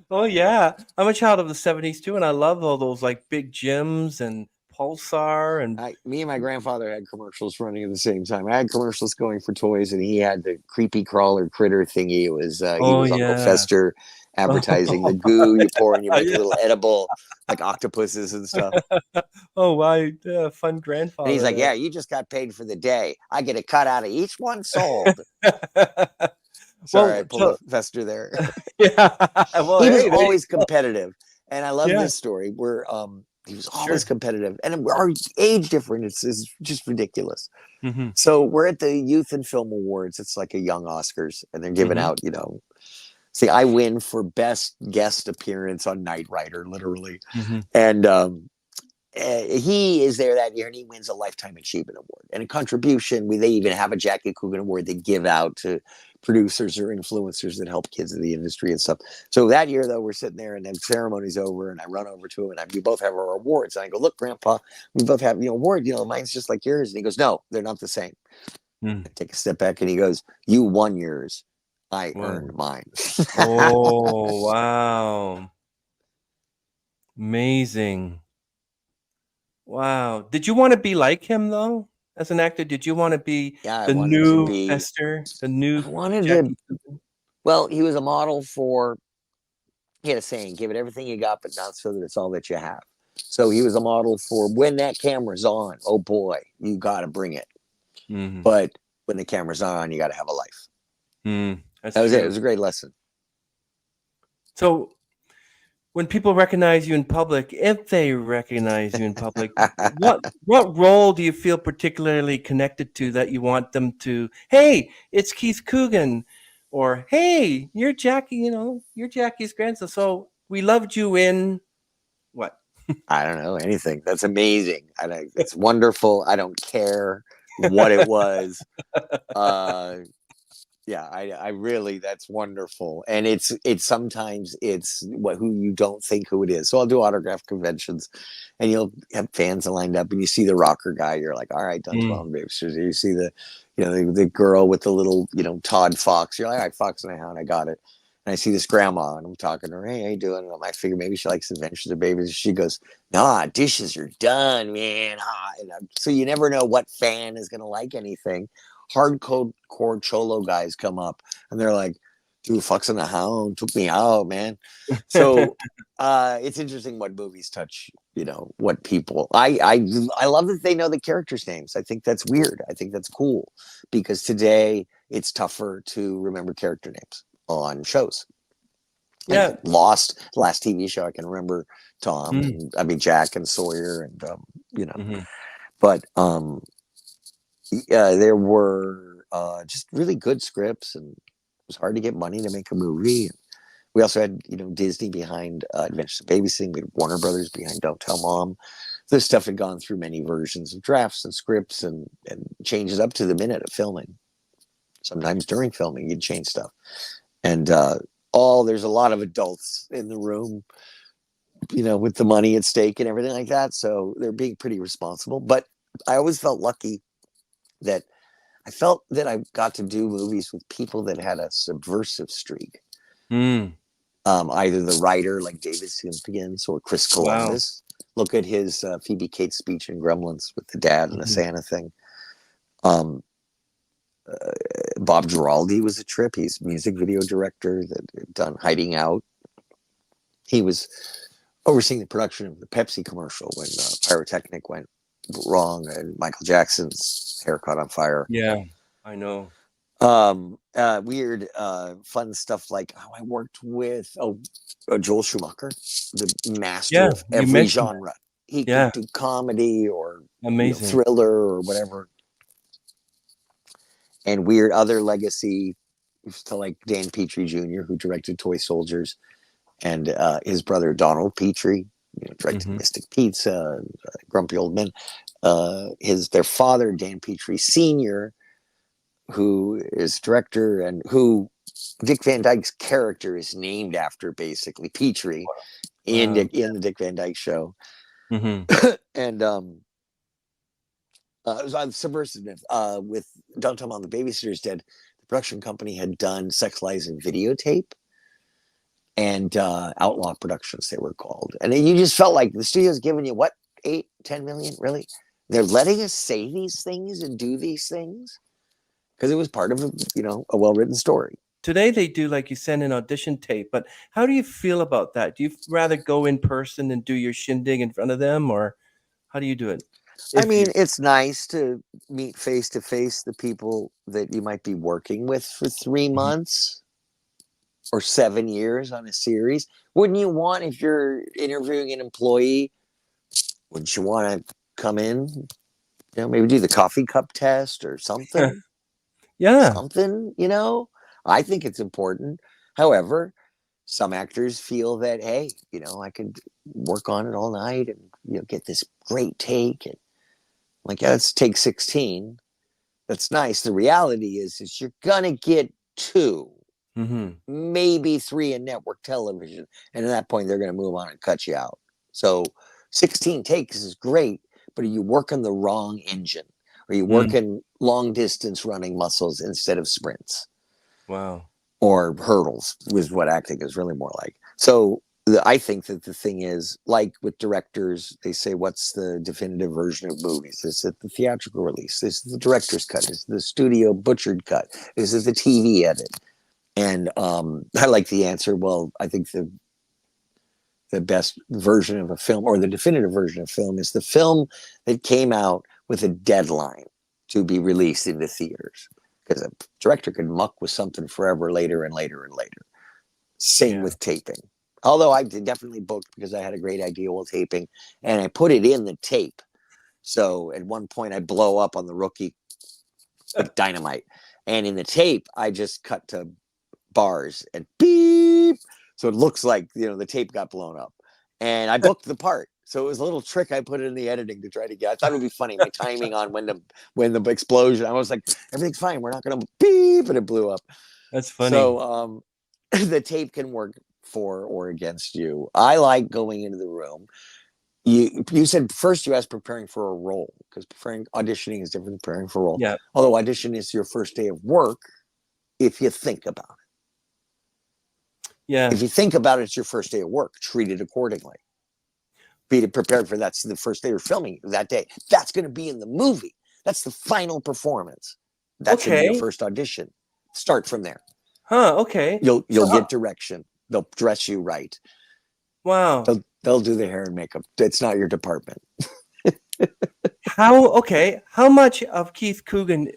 A: Oh yeah, I'm a child of the '70s too, and I love all those like big gyms and Pulsar and.
B: Me and my grandfather had commercials running at the same time. I had commercials going for toys, and he had the creepy crawler critter thingy. It was he was Uncle Fester advertising the goo you pour and you make a little edible, like octopuses and stuff.
A: Oh wow, fun grandfather.
B: And he's like, "Yeah, you just got paid for the day. I get a cut out of each one sold." Sorry, I pulled a Fester there.
A: Yeah, well,
B: he was always competitive, and I love
A: Yeah.
B: this story where he was always competitive, and our age difference is just ridiculous.
A: Mm-hmm.
B: So we're at the Youth and Film Awards. It's like a young Oscars, and they're giving out, See, I win for best guest appearance on Knight Rider, literally.
A: Mm-hmm.
B: And he is there that year, and he wins a Lifetime Achievement Award. And a contribution, they even have a Jackie Coogan Award they give out to producers or influencers that help kids in the industry and stuff. So that year, though, we're sitting there, and the ceremony's over, and I run over to him, and we both have our awards. And I go, "Look, Grandpa, we both have award. Mine's just like yours." And he goes, "No, they're not the same." I take a step back, and he goes, "You won yours. I earned mine."
A: Oh, wow. Amazing. Wow. Did you want to be like him, though? As an actor, did you want to be the new Fester? The new Jackie Coogan?
B: Well, he was a model for, he had a saying, "Give it everything you got, but not so that it's all that you have." So he was a model for when that camera's on, oh boy, you got to bring it.
A: Mm-hmm.
B: But when the camera's on, you got to have a life. That was
A: true.
B: it. It was a great lesson.
A: So when people recognize you in public, if they recognize you in public, what role do you feel particularly connected to that you want them to, "Hey, it's Keith Coogan," or "Hey, you're Jackie, you're Jackie's grandson. So we loved you in what?"
B: I don't know, anything. That's amazing. It's wonderful. I don't care what it was. Yeah, I really, that's wonderful. And it's sometimes it's who you don't think who it is. So I'll do autograph conventions, and you'll have fans lined up, and you see the rocker guy. You're like, "All right, done 12 babes." You see the girl with the little, Todd Fox. You're like, "All right, Fox and the Hound, I got it." And I see this grandma, and I'm talking to her. "Hey, how you doing?" And I figure maybe she likes Adventures of Babies. She goes, "Nah, dishes are done, man." So you never know what fan is going to like anything. Hardcore cholo guys come up, and they're like, "Dude, Fox and the Hound took me out, man." So it's interesting what movies touch, what people. I love that they know the characters' names. I think that's weird. I think that's cool, because today it's tougher to remember character names on shows.
A: Yeah.
B: Like Lost, last TV show I can remember Tom, and Jack and Sawyer, and but there were just really good scripts, and it was hard to get money to make a movie. We also had, Disney behind Adventures of Babysitting. We had Warner Brothers behind Don't Tell Mom. This stuff had gone through many versions of drafts and scripts and changes up to the minute of filming. Sometimes during filming, you'd change stuff. And there's a lot of adults in the room, with the money at stake and everything like that. So they're being pretty responsible. But I always felt lucky that I got to do movies with people that had a subversive streak.
A: Mm.
B: Either the writer like David Simpkins or Chris Columbus. Wow. Look at his Phoebe Cates speech in Gremlins with the dad and the Santa thing. Bob Giraldi was a trip. He's a music video director that had done Hiding Out. He was overseeing the production of the Pepsi commercial when pyrotechnic went wrong and Michael Jackson's hair caught on fire.
A: Yeah, I know.
B: Weird, fun stuff like I worked with Joel Schumacher, the master of every genre. He could do comedy or thriller or whatever. And weird other legacy to like Dan Petrie Jr., who directed Toy Soldiers, and his brother Donald Petrie, directed Mystic Pizza, Grumpy Old Men. Their father, Dan Petrie Sr., who is director and who Dick Van Dyke's character is named after, basically Petrie, in the Dick Van Dyke Show.
A: Mm-hmm.
B: And it was on Subversive. With Don't Tell Mom the Babysitter's Dead, the production company had done Sex, Lies, and Videotape and Outlaw Productions, they were called. And you just felt like the studio's giving you, what, 8, 10 million? Really? They're letting us say these things and do these things? Because it was part of a well-written story.
A: Today they do, like, you send an audition tape, but how do you feel about that? Do you rather go in person and do your shindig in front of them, or how do you do it?
B: It's nice to meet face-to-face the people that you might be working with for 3 months or 7 years on a series. Wouldn't you want, if you're interviewing an employee, wouldn't you want to come in, maybe do the coffee cup test or something?
A: Yeah.
B: Something, I think it's important. However, some actors feel that, hey, I could work on it all night and, get this great take. And like, yeah, let's take 16. That's nice. The reality is you're going to get 2, maybe 3 in network television. And at that point, they're going to move on and cut you out. So 16 takes is great, but are you working the wrong engine? Are you working long distance running muscles instead of sprints?
A: Wow.
B: Or hurdles is what acting is really more like. So I think that the thing is, like with directors, they say, what's the definitive version of movies? Is it the theatrical release? Is it the director's cut? Is it the studio butchered cut? Is it the TV edit? And I like the answer, well, I think the best version of a film, or the definitive version of film, is the film that came out with a deadline to be released into theaters, because a director could muck with something forever later and later and later. Same with taping. Although I definitely booked because I had a great idea while taping, and I put it in the tape. So at one point I blow up on the rookie like dynamite, and in the tape I just cut to bars and beep, so it looks like the tape got blown up, and I booked the part. So it was a little trick I put in the editing to try to get. I thought it would be funny, my timing on when the explosion. I was like, everything's fine. We're not going to beep, and it blew up.
A: That's funny.
B: So the tape can work for or against you. I like going into the room. You said first you asked preparing for a role, because auditioning is different than preparing for a role.
A: Yeah.
B: Although audition is your first day of work, if you think about it.
A: Yeah.
B: If you think about it, it's your first day of work. Treat it accordingly. Be prepared for that's the first day you're filming that day. That's going to be in the movie. That's the final performance. That's going to be your first audition. Start from there.
A: Huh. Okay.
B: You'll get direction. They'll dress you right.
A: Wow.
B: They'll do the hair and makeup. It's not your department.
A: How much of Keith Coogan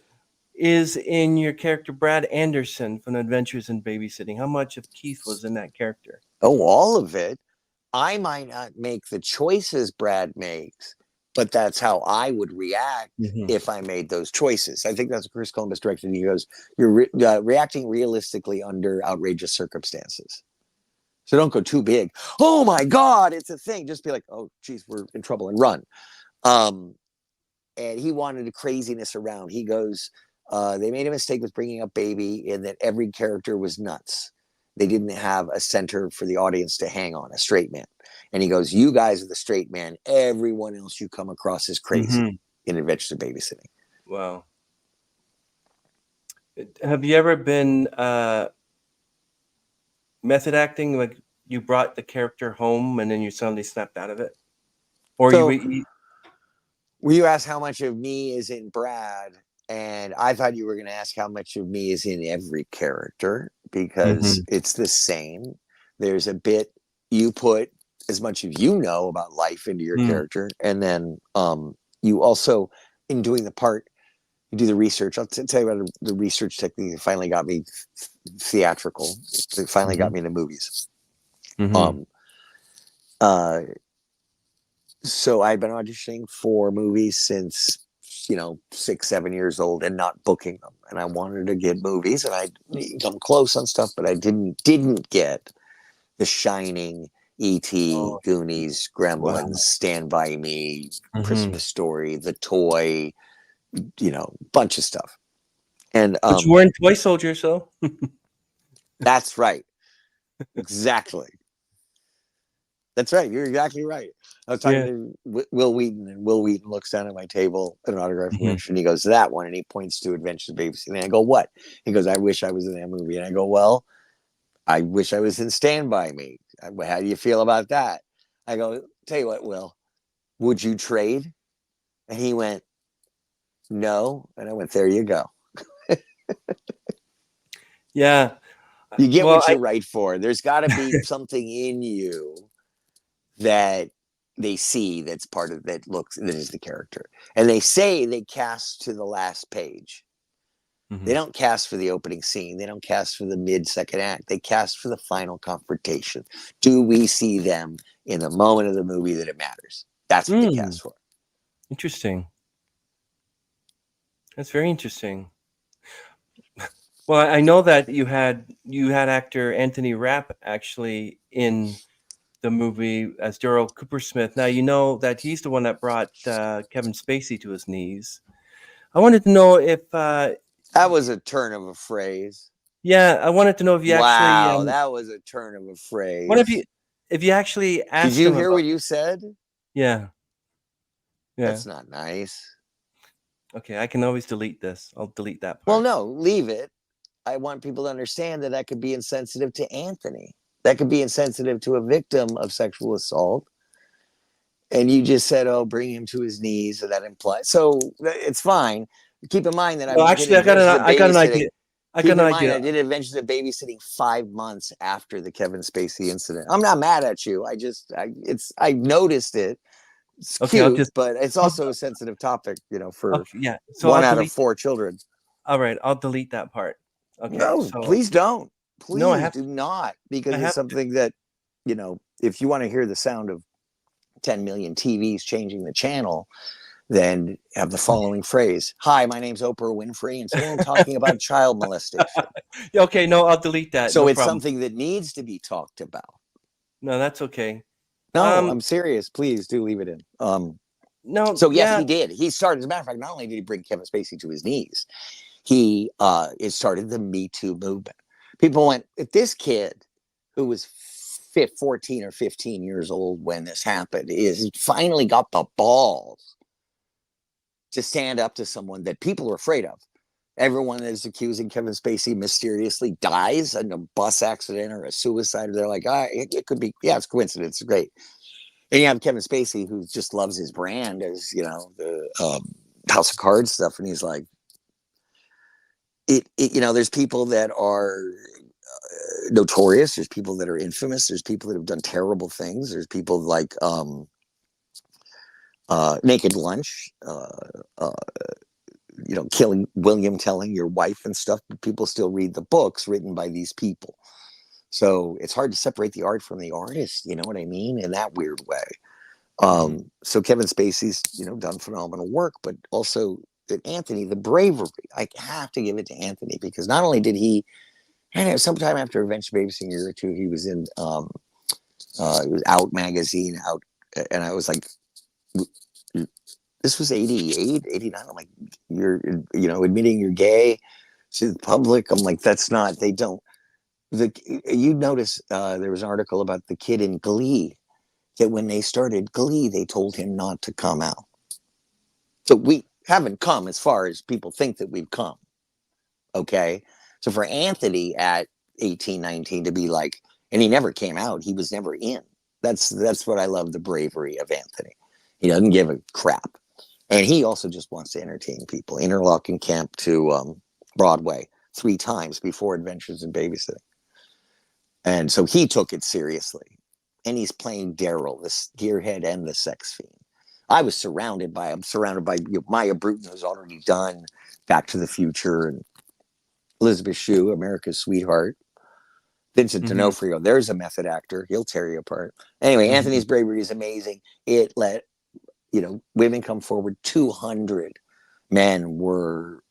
A: is in your character Brad Anderson from Adventures in Babysitting? How much of Keith was in that character?
B: Oh, all of it. I might not make the choices Brad makes, but that's how I would react
A: Mhm.
B: if I made those choices. I think that's what Chris Columbus directed. He goes, "You're reacting realistically under outrageous circumstances. So don't go too big. Oh my God, it's a thing. Just be like, oh, geez, we're in trouble, and run." And he wanted a craziness around. He goes, they made a mistake with bringing up Baby in that every character was nuts. They didn't have a center for the audience to hang on, a straight man. And he goes, you guys are the straight man. Everyone else you come across is crazy
A: Mhm.
B: in Adventures of Babysitting.
A: Wow. Have you ever been method acting, like you brought the character home and then you suddenly snapped out of it? Or
B: So
A: you
B: you asked how much of me is in Brad, and I thought you were going to ask how much of me is in every character, because
A: Mhm.
B: it's the same. There's a bit you put as much as you know about life into your
A: Mm.
B: character, and then you also, in doing the part, you do the research. I'll tell you about the research technique that finally got me theatrical. It finally got
A: Mhm.
B: me into movies.
A: Mhm.
B: Um, uh, so I'd been auditioning for movies since 6, 7 years old and not booking them. And I wanted to get movies, and I'd come close on stuff, but I didn't get The Shining, E.T.,
A: Oh,
B: Goonies,
A: wow.
B: Gremlins, Stand By Me,
A: Mhm.
B: Christmas Story, The Toy, bunch of stuff. And
A: But you were in Toy Soldier, so
B: that's right. Exactly. That's right. You're exactly right. I was talking
A: yeah.
B: to Will Wheaton, and Will Wheaton looks down at my table at an autograph
A: Mhm.
B: convention. He goes, "That one," and he points to Adventures of Babysitting. And I go, "What?" He goes, "I wish I was in that movie." And I go, "Well, I wish I was in Stand By Me. How do you feel about that?" I go, "Tell you what, Will, would you trade?" And he went, "No." And I went, "There you go.
A: Yeah.
B: You get
A: Well,
B: what you're right for. There's got to be something in you that they see that's part of that is the character." And they say they cast to the last page. They
A: Mhm.
B: don't cast for the opening scene. They don't cast for the mid-second act. They cast for the final confrontation. Do we see them in the moment of the movie that it matters? That's what they
A: Mm,
B: cast for.
A: interesting. That's very interesting. Well, I know that you had actor Anthony Rapp actually in the movie as Daryl Cooper Smith. Now you know that he's the one that brought Kevin Spacey to his knees. I wanted to know if,
B: That was a turn of a phrase.
A: yeah, I wanted to know if you actually,
B: Wow, that was a turn of a
A: what
B: phrase.
A: if you actually
B: Did
A: asked
B: you
A: him
B: hear
A: about,
B: what you said?
A: yeah, yeah.
B: That's not nice.
A: Okay, I can always delete this. I'll delete that
B: Well,
A: part.
B: no, leave it. I want people to understand that that could be insensitive to Anthony. That could be insensitive to a victim of sexual assault. And you just said, "Oh, bring him to his knees," and that implies. So it's fine. Keep in mind that I
A: Well,
B: did
A: actually,
B: Adventures of
A: I got an idea.
B: Babysitting.
A: I got
B: Keep
A: an
B: in mind,
A: idea.
B: I did Adventures of Babysitting 5 months after the Kevin Spacey incident. I'm not mad at you. I noticed it. It's
A: Okay, I'll
B: cute,
A: just,
B: but it's
A: I'll,
B: also a sensitive topic, for
A: okay, yeah. So
B: one
A: I'll
B: out of
A: delete.
B: 4 children.
A: All right, I'll delete that part. Okay,
B: No,
A: so
B: please don't.
A: no, I
B: Please
A: have
B: do
A: to.
B: not,
A: I
B: because it's
A: have to.
B: something that, if you want to hear the sound of 10 million TVs changing the channel, then have the following phrase: "Hi, my name's Oprah Winfrey, and today I'm talking about child molestation."
A: Yeah, okay, no, I'll delete that.
B: So
A: No
B: it's
A: problem.
B: something that needs to be talked about.
A: No, that's okay.
B: No,
A: Um,
B: I'm serious. Please do leave it in.
A: no,
B: So yes,
A: yeah.
B: he did. He started, as a matter of fact, not only did he bring Kevin Spacey to his knees, it started the Me Too movement. People went, if this kid who was 14 or 15 years old when this happened is finally got the balls to stand up to someone that people are afraid of. Everyone is accusing Kevin Spacey mysteriously dies in a bus accident or a suicide. They're like, it could be, yeah, it's coincidence. It's great. And you have Kevin Spacey, who just loves his brand, as the House of Cards stuff, and he's like, there's people that are notorious. There's people that are infamous. There's people that have done terrible things. There's people like Naked Lunch, killing William, telling your wife and stuff, but people still read the books written by these people. So it's hard to separate the art from the artist. You know what I mean? In that weird way. So Kevin Spacey's, done phenomenal work, but also that Anthony, the bravery, I have to give it to Anthony, because not only did he, and sometime after Adventure Babysitting Year or two, he was in, it was Out magazine, Out, and I was like, this was 88, 89. I'm like, you're, admitting you're gay to the public. I'm like, that's not, they don't, you notice there was an article about the kid in Glee, that when they started Glee, they told him not to come out. So we haven't come as far as people think that we've come. Okay. So for Anthony at 18, 19 to be like, and he never came out, he was never in. That's what I love, the bravery of Anthony. He doesn't give a crap. And he also just wants to entertain people. Interlochen Camp to Broadway 3 times before Adventures in Babysitting. And so he took it seriously. And he's playing Daryl, this gearhead and the sex fiend. I'm surrounded by Maya Bruton, who's already done Back to the Future, and Elizabeth Shue, America's Sweetheart. Vincent D'Onofrio, there's a method actor. He'll tear you apart. Anyway, Anthony's bravery is amazing. It let, women come forward. 200 men were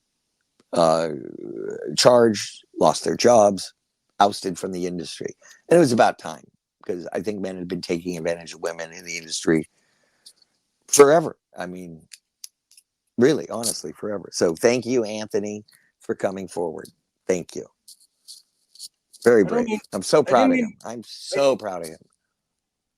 B: charged, lost their jobs, ousted from the industry. And it was about time, because I think men had been taking advantage of women in the industry forever. I mean, really, honestly, forever. So thank you, Anthony, for coming forward. Thank you. Very brave. I'm so proud of him. I'm so proud of him.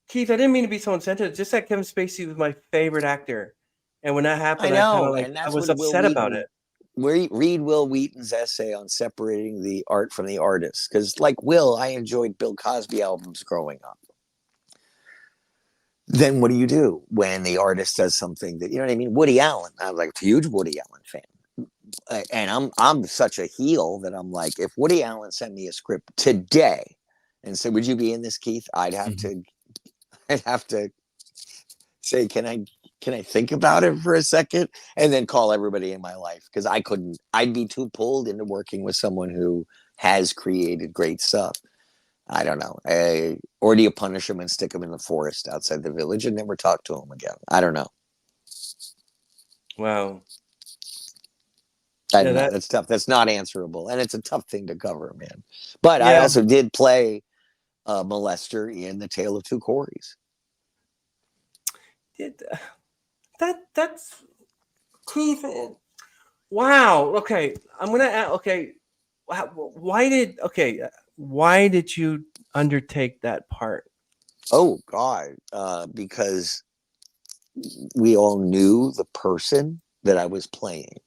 A: Keith, I didn't mean to be so insensitive. Just that Kevin Spacey was my favorite actor. And when that happened, I was upset about it.
B: Read Will Wheaton's essay on separating the art from the artist. Because like Will, I enjoyed Bill Cosby albums growing up. Then what do you do when the artist does something that, you know what I mean? Woody Allen. I was like a huge Woody Allen fan. And I'm such a heel that I'm like, if Woody Allen sent me a script today and said, would you be in this, Keith? I'd have to say, can I think about it for a second, and then call everybody in my life, because I'd be too pulled into working with someone who has created great stuff. I don't know. Or do you punish him and stick him in the forest outside the village and never talk to him again? I don't know.
A: Wow.
B: That's tough. That's not answerable. And it's a tough thing to cover, man. But I also did play a molester in The Tale of Two Corys.
A: That's Keith. Wow. Okay. I'm going to ask, okay. Why did you undertake that part?
B: Oh, God. Because we all knew the person that I was playing.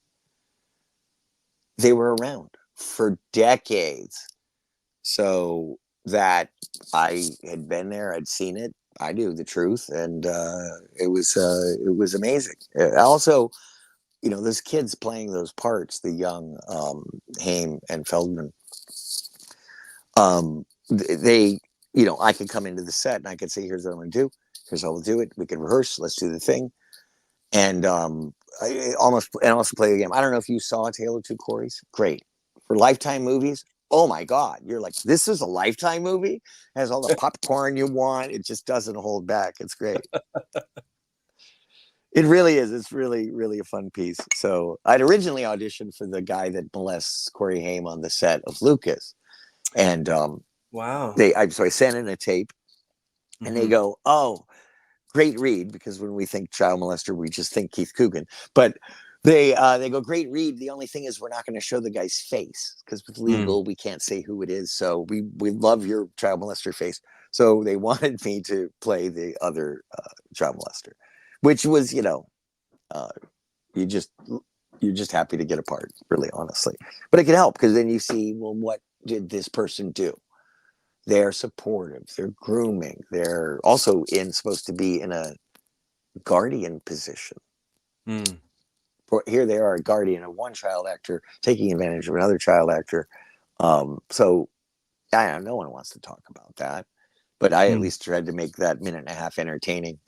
B: They were around for decades. So that I had been there, I'd seen it, I knew the truth, and it was amazing. Also, those kids playing those parts, the young Haim and Feldman, they, I could come into the set and I could say, here's what I'm going to do. Here's how we'll do it. We can rehearse. Let's do the thing. And I also play the game. I don't know if you saw Tale of Two Corys. Great. For Lifetime movies, oh my God. You're like, this is a Lifetime movie? It has all the popcorn you want. It just doesn't hold back. It's great. It really is. It's really, really a fun piece. So I'd originally auditioned for the guy that molests Corey Haim on the set of Lucas. And
A: wow.
B: So I sent in a tape, and they go, oh, great read, because when we think child molester, we just think Keith Coogan. But they go, great read. The only thing is, we're not going to show the guy's face, because with legal, we can't say who it is. So we love your child molester face. So they wanted me to play the other child molester, which was, you're just happy to get a part, really, honestly. But it can help, because then you see, well, what did this person do? They're supportive. They're grooming. They're also supposed to be in a guardian position. Here they are, a guardian of one child actor taking advantage of another child actor. So I don't know, no one wants to talk about that. But I at least tried to make that minute and a half entertaining.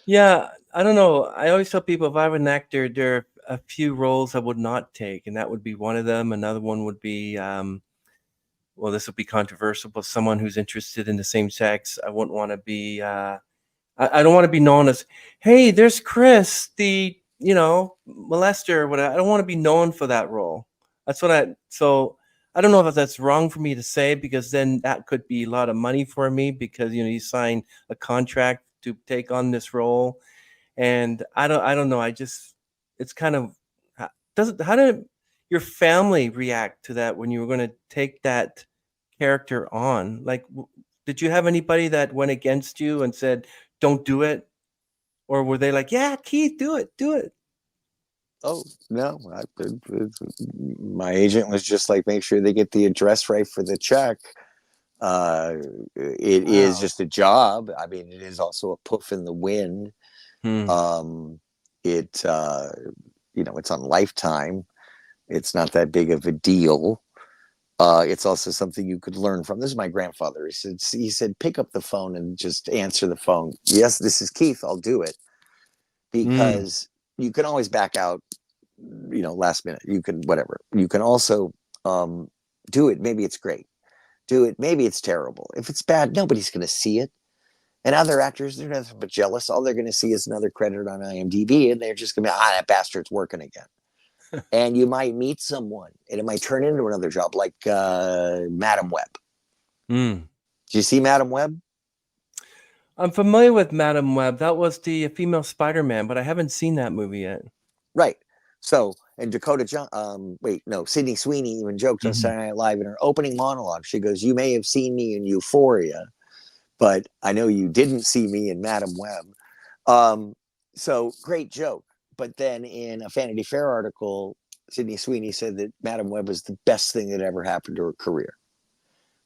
A: Yeah, I don't know. I always tell people, if I were an actor, there are a few roles I would not take, and that would be one of them. Another one would be well, this will be controversial, but someone who's interested in the same sex, I wouldn't want to be. I don't want to be known as, hey, there's Chris, the molester or whatever. I don't want to be known for that role. That's what I. So I don't know if that's wrong for me to say, because then that could be a lot of money for me, because you sign a contract to take on this role, and I don't know. I just, it's kind of, doesn't how did your family react to that when you were going to take that character on? Like, did you have anybody that went against you and said, "Don't do it," or were they like, "Yeah, Keith, do it, do it"?
B: Oh no, my agent was just like, make sure they get the address right for the check. It is
A: Wow.
B: just a job. I mean, it is also a poof in the wind.
A: Hmm.
B: Um, it's on Lifetime. It's not that big of a deal. It's also something you could learn from. This is my grandfather. He said, pick up the phone and just answer the phone. Yes, this is Keith. I'll do it,
A: Mm.
B: because you can always back out, last minute. You can, whatever. You can also do it. Maybe it's great. Do it. Maybe it's terrible. If it's bad, nobody's going to see it. And other actors, they're nothing but jealous. All they're going to see is another credit on IMDb, and they're just going to be, that bastard's working again. And you might meet someone, and it might turn into another job, like Madam Web.
A: Mm.
B: Did you see Madam Web?
A: I'm familiar with Madam Web. That was the female Spider-Man, but I haven't seen that movie yet.
B: Right. So, and Dakota John, Sydney Sweeney even joked on
A: Mhm.
B: Saturday Night Live in her opening monologue. She goes, "You may have seen me in Euphoria, but I know you didn't see me in Madam Web." So great joke. But then in a Vanity Fair article, Sydney Sweeney said that Madam Web was the best thing that ever happened to her career,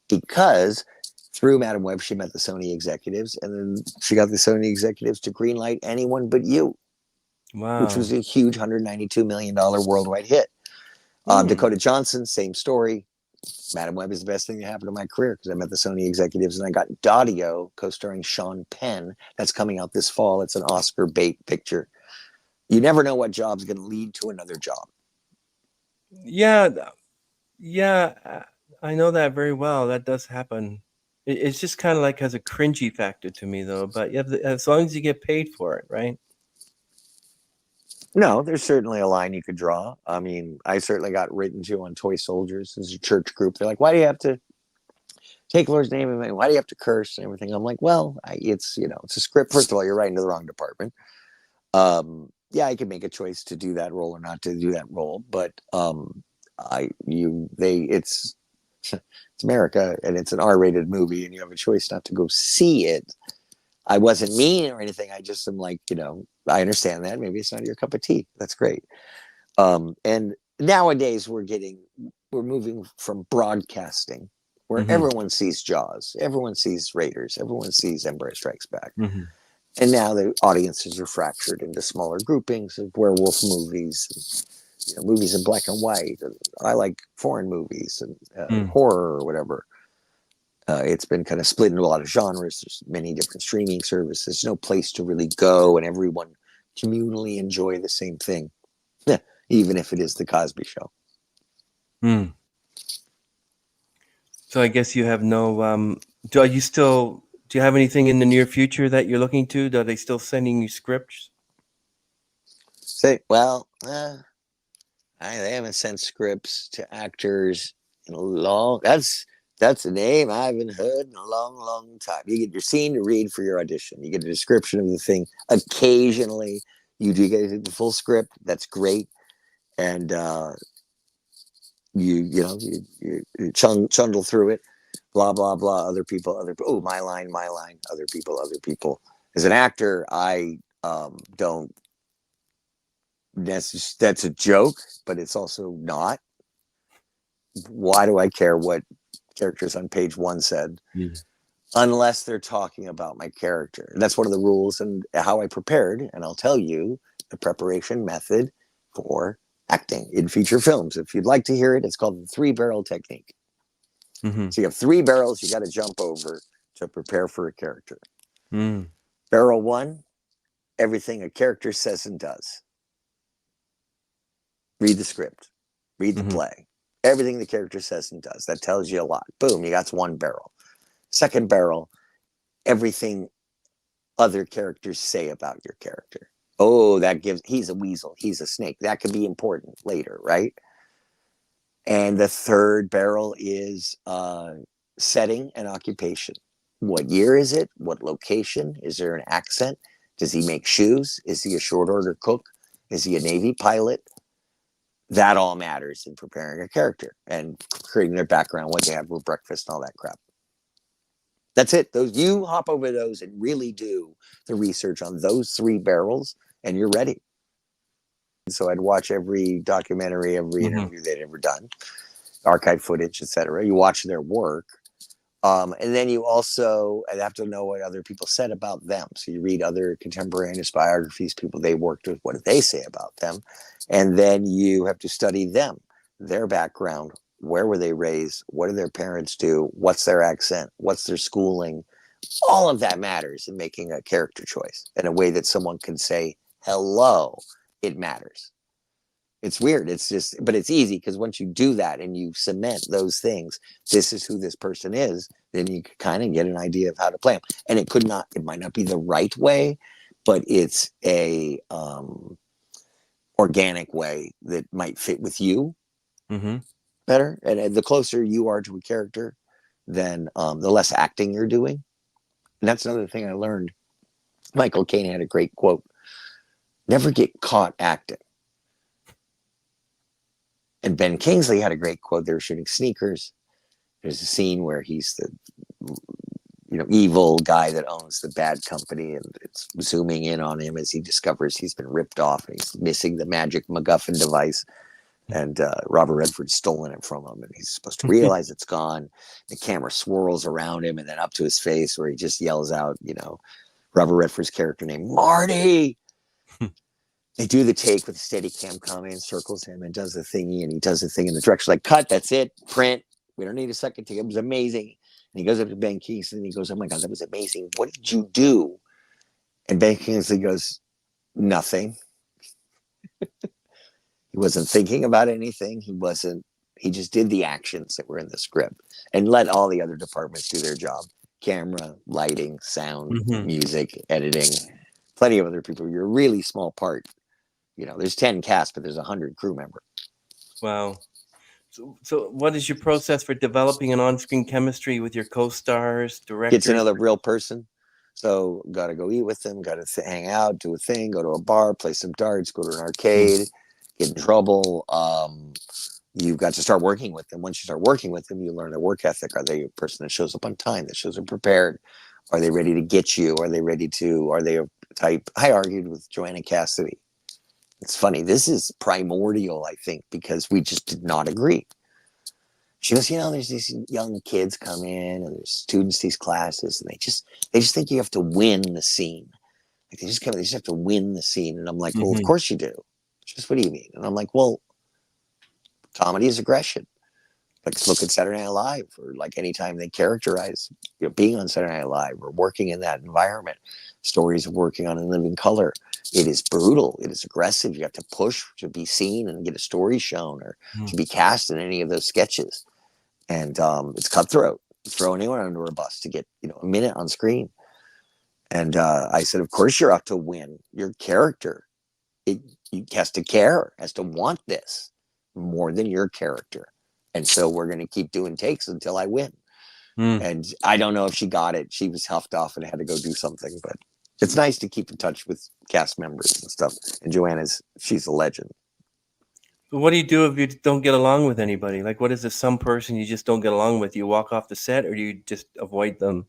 B: because through Madam Web, she met the Sony executives, and then she got the Sony executives to greenlight Anyone But You, which
A: Wow.
B: was a huge $192 million worldwide hit.
A: Hmm.
B: Dakota Johnson, same story. Madam Web is the best thing that happened to my career, because I met the Sony executives, and I got Daddio co-starring Sean Penn. That's coming out this fall. It's an Oscar bait picture. You never know what job's going to lead to another job.
A: Yeah, yeah, I know that very well. That does happen. It's just kind of like has a cringy factor to me, though. But yeah, as long as you get paid for it, right?
B: No, there's certainly a line you could draw. I mean, I certainly got written to on Toy Soldiers as a church group. They're like, "Why do you have to take Lord's name? And why do you have to curse and everything?" I'm like, "Well, it's a script. First of all, you're writing to the wrong department. Yeah, I can make a choice to do that role or not to do that role, but it's it's America, and it's an R-rated movie, and you have a choice not to go see it." I wasn't mean or anything. I just am like, I understand that. Maybe it's not your cup of tea. That's great. And nowadays we're moving from broadcasting, where
A: Hmm.
B: everyone sees Jaws, everyone sees Raiders, everyone sees Empire Strikes Back.
A: Hmm.
B: And now the audiences are fractured into smaller groupings of werewolf movies, and, movies in black and white. And I like foreign movies and
A: Mm.
B: horror or whatever. It's been kind of split into a lot of genres. There's many different streaming services. There's no place to really go, and everyone communally enjoy the same thing, even if it is the Cosby Show.
A: Mm. So I guess you have no. Do you still? Do you have anything in the near future that you're looking to? Are they still sending you scripts?
B: Say, well, they haven't sent scripts to actors in a long. That's a name I haven't heard in a long, long time. You get your scene to read for your audition. You get a description of the thing. Occasionally, you do get the full script. That's great, and you chundle through it. Blah blah blah. Other people. Oh, my line. My line. Other people. Other people. As an actor, I don't. That's a joke, but it's also not. Why do I care what characters on page one said,
A: Mm.
B: unless they're talking about my character? That's one of the rules and how I prepared. And I'll tell you the preparation method for acting in feature films. If you'd like to hear it, it's called the 3-barrel technique.
A: Hmm.
B: So you have 3 barrels you got to jump over to prepare for a character.
A: Mm.
B: Barrel one, everything a character says and does. Read the script, read the
A: Hmm.
B: play. Everything the character says and does. That tells you a lot. Boom, you got one barrel. Second barrel, everything other characters say about your character. Oh, that gives, he's a weasel, he's a snake. That could be important later, right? And the third barrel is setting and occupation. What year is it? What location? Is there an accent? Does he make shoes? Is he a short order cook? Is he a Navy pilot? That all matters in preparing a character and creating their background, what they have for breakfast, and all that crap. That's it. Those, you hop over those and really do the research on those three barrels, and you're ready. So I'd watch every documentary, every interview they'd ever done, archive footage, etc. You watch their work, and then you also have to know what other people said about them. So you read other contemporaneous biographies, people they worked with, what did they say about them, and then you have to study them, their background. Where were they raised? What do their parents do? What's their accent? What's their schooling? All of that matters in making a character choice in a way that someone can say, hello, it matters. It's weird. It's just, but it's easy because once you do that and you cement those things, this is who this person is, then you kind of get an idea of how to play them. And it might not be the right way, but it's a organic way that might fit with you. Better, and the closer you are to a character, then the less acting you're doing. And that's another thing I learned. Michael Caine had a great quote: never get caught acting. And Ben Kingsley had a great quote. They were shooting Sneakers. There's a scene where he's the evil guy that owns the bad company, and it's zooming in on him as he discovers he's been ripped off and he's missing the magic MacGuffin device. And Robert Redford's stolen it from him, and he's supposed to realize it's gone. The camera swirls around him and then up to his face, where he just yells out, Robert Redford's character name, Marty. They do the take with the steady cam coming and circles him and does the thingy, and he does the thing in the direction like, cut, that's it, print. We don't need a second take. It was amazing. And he goes up to Ben Kingsley and he goes, oh my God, that was amazing. What did you do? And Ben Kingsley goes, nothing. He wasn't thinking about anything. He just did the actions that were in the script and let all the other departments do their job. Camera, lighting, sound, music, editing, plenty of other people. You're a really small part. There's 10 cast, but there's 100 crew members.
A: Wow. So what is your process for developing an on-screen chemistry with your co-stars, directors?
B: Get to know the real person. So got to go eat with them, got to hang out, do a thing, go to a bar, play some darts, go to an arcade, get in trouble. You've got to start working with them. Once you start working with them, you learn their work ethic. Are they a person that shows up on time, that shows up prepared? Are they ready to get you? Are they a type? I argued with Joanna Cassidy. It's funny. This is primordial, I think, because we just did not agree. She goes, there's these young kids come in and there's students, these classes, and they just think you have to win the scene. Like they just have to win the scene. And I'm like, well, of course you do. Just, what do you mean? And I'm like, well, comedy is aggression. Like, look at Saturday Night Live, or like anytime they characterize being on Saturday Night Live or working in that environment. Stories of working on In Living Color. It is brutal. It is aggressive. You have to push to be seen and get a story shown, or to be cast in any of those sketches. And it's cutthroat. Throw anyone under a bus to get a minute on screen. And I said, of course you're out to win. Your character, it has to care, has to want this more than your character. And so we're going to keep doing takes until I win. And I don't know if she got it. She was huffed off and had to go do something. But it's nice to keep in touch with cast members and stuff. And she's a legend.
A: But what do you do if you don't get along with anybody? Like, what is this some person you just don't get along with? You walk off the set, or do you just avoid them?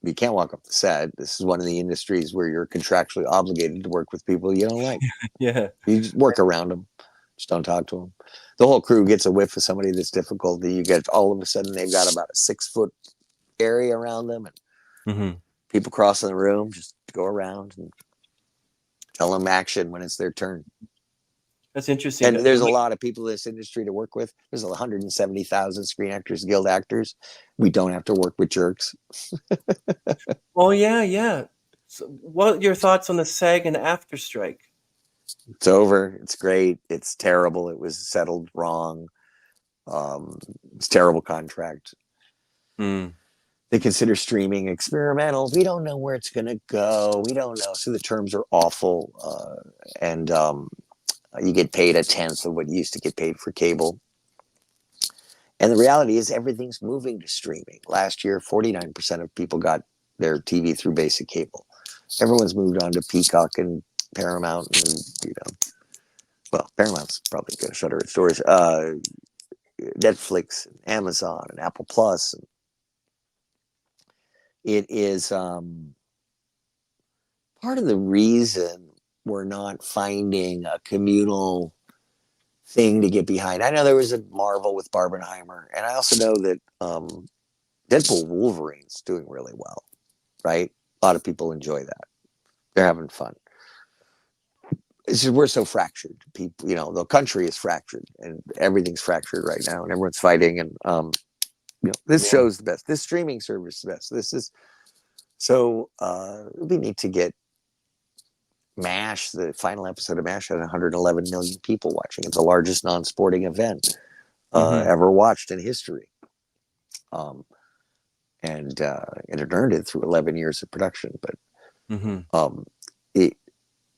B: You can't walk off the set. This is one of the industries where you're contractually obligated to work with people you don't like.
A: Yeah. You
B: just work around them. Just don't talk to them. The whole crew gets a whiff of somebody that's difficult. You get all of a sudden they've got about a 6-foot area around them, and people crossing the room, just go around and tell them action when it's their turn.
A: That's interesting.
B: And there's a lot of people in this industry to work with. There's 170,000 Screen Actors Guild actors. We don't have to work with jerks.
A: Oh, yeah. So what are your thoughts on the SAG and AFTRA strike?
B: It's over. It's great. It's terrible. It was settled wrong. It's a terrible contract.
A: Mm.
B: They consider streaming experimental. We don't know where it's going to go. We don't know. So the terms are awful. And you get paid a tenth of what you used to get paid for cable. And the reality is everything's moving to streaming. Last year, 49% of people got their TV through basic cable. Everyone's moved on to Peacock and Paramount and, well, Paramount's probably going to shutter its doors. Netflix, and Amazon, and Apple Plus. It is part of the reason we're not finding a communal thing to get behind. I know there was a Marvel with Barbenheimer, and I also know that Deadpool Wolverine's doing really well, right? A lot of people enjoy that. They're having fun. It's just we're so fractured. People, the country is fractured, and everything's fractured right now, and everyone's fighting. And this show's the best. This streaming service is the best. This is so. We need to get MASH. The final episode of MASH had 111 million people watching. It's the largest non-sporting event ever watched in history. And it earned it through 11 years of production. But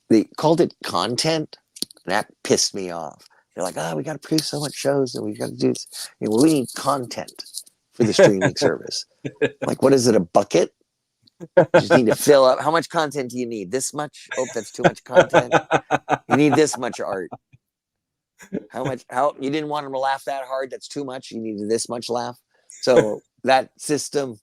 B: they called it content, and that pissed me off. They're like, we got to produce so much shows, and we got to do this. Well, we need content for the streaming service. Like, what is it, a bucket? You just need to fill up. How much content do you need? This much? Oh, that's too much content. You need this much art. How you didn't want them to laugh that hard? That's too much. You needed this much laugh. So that system,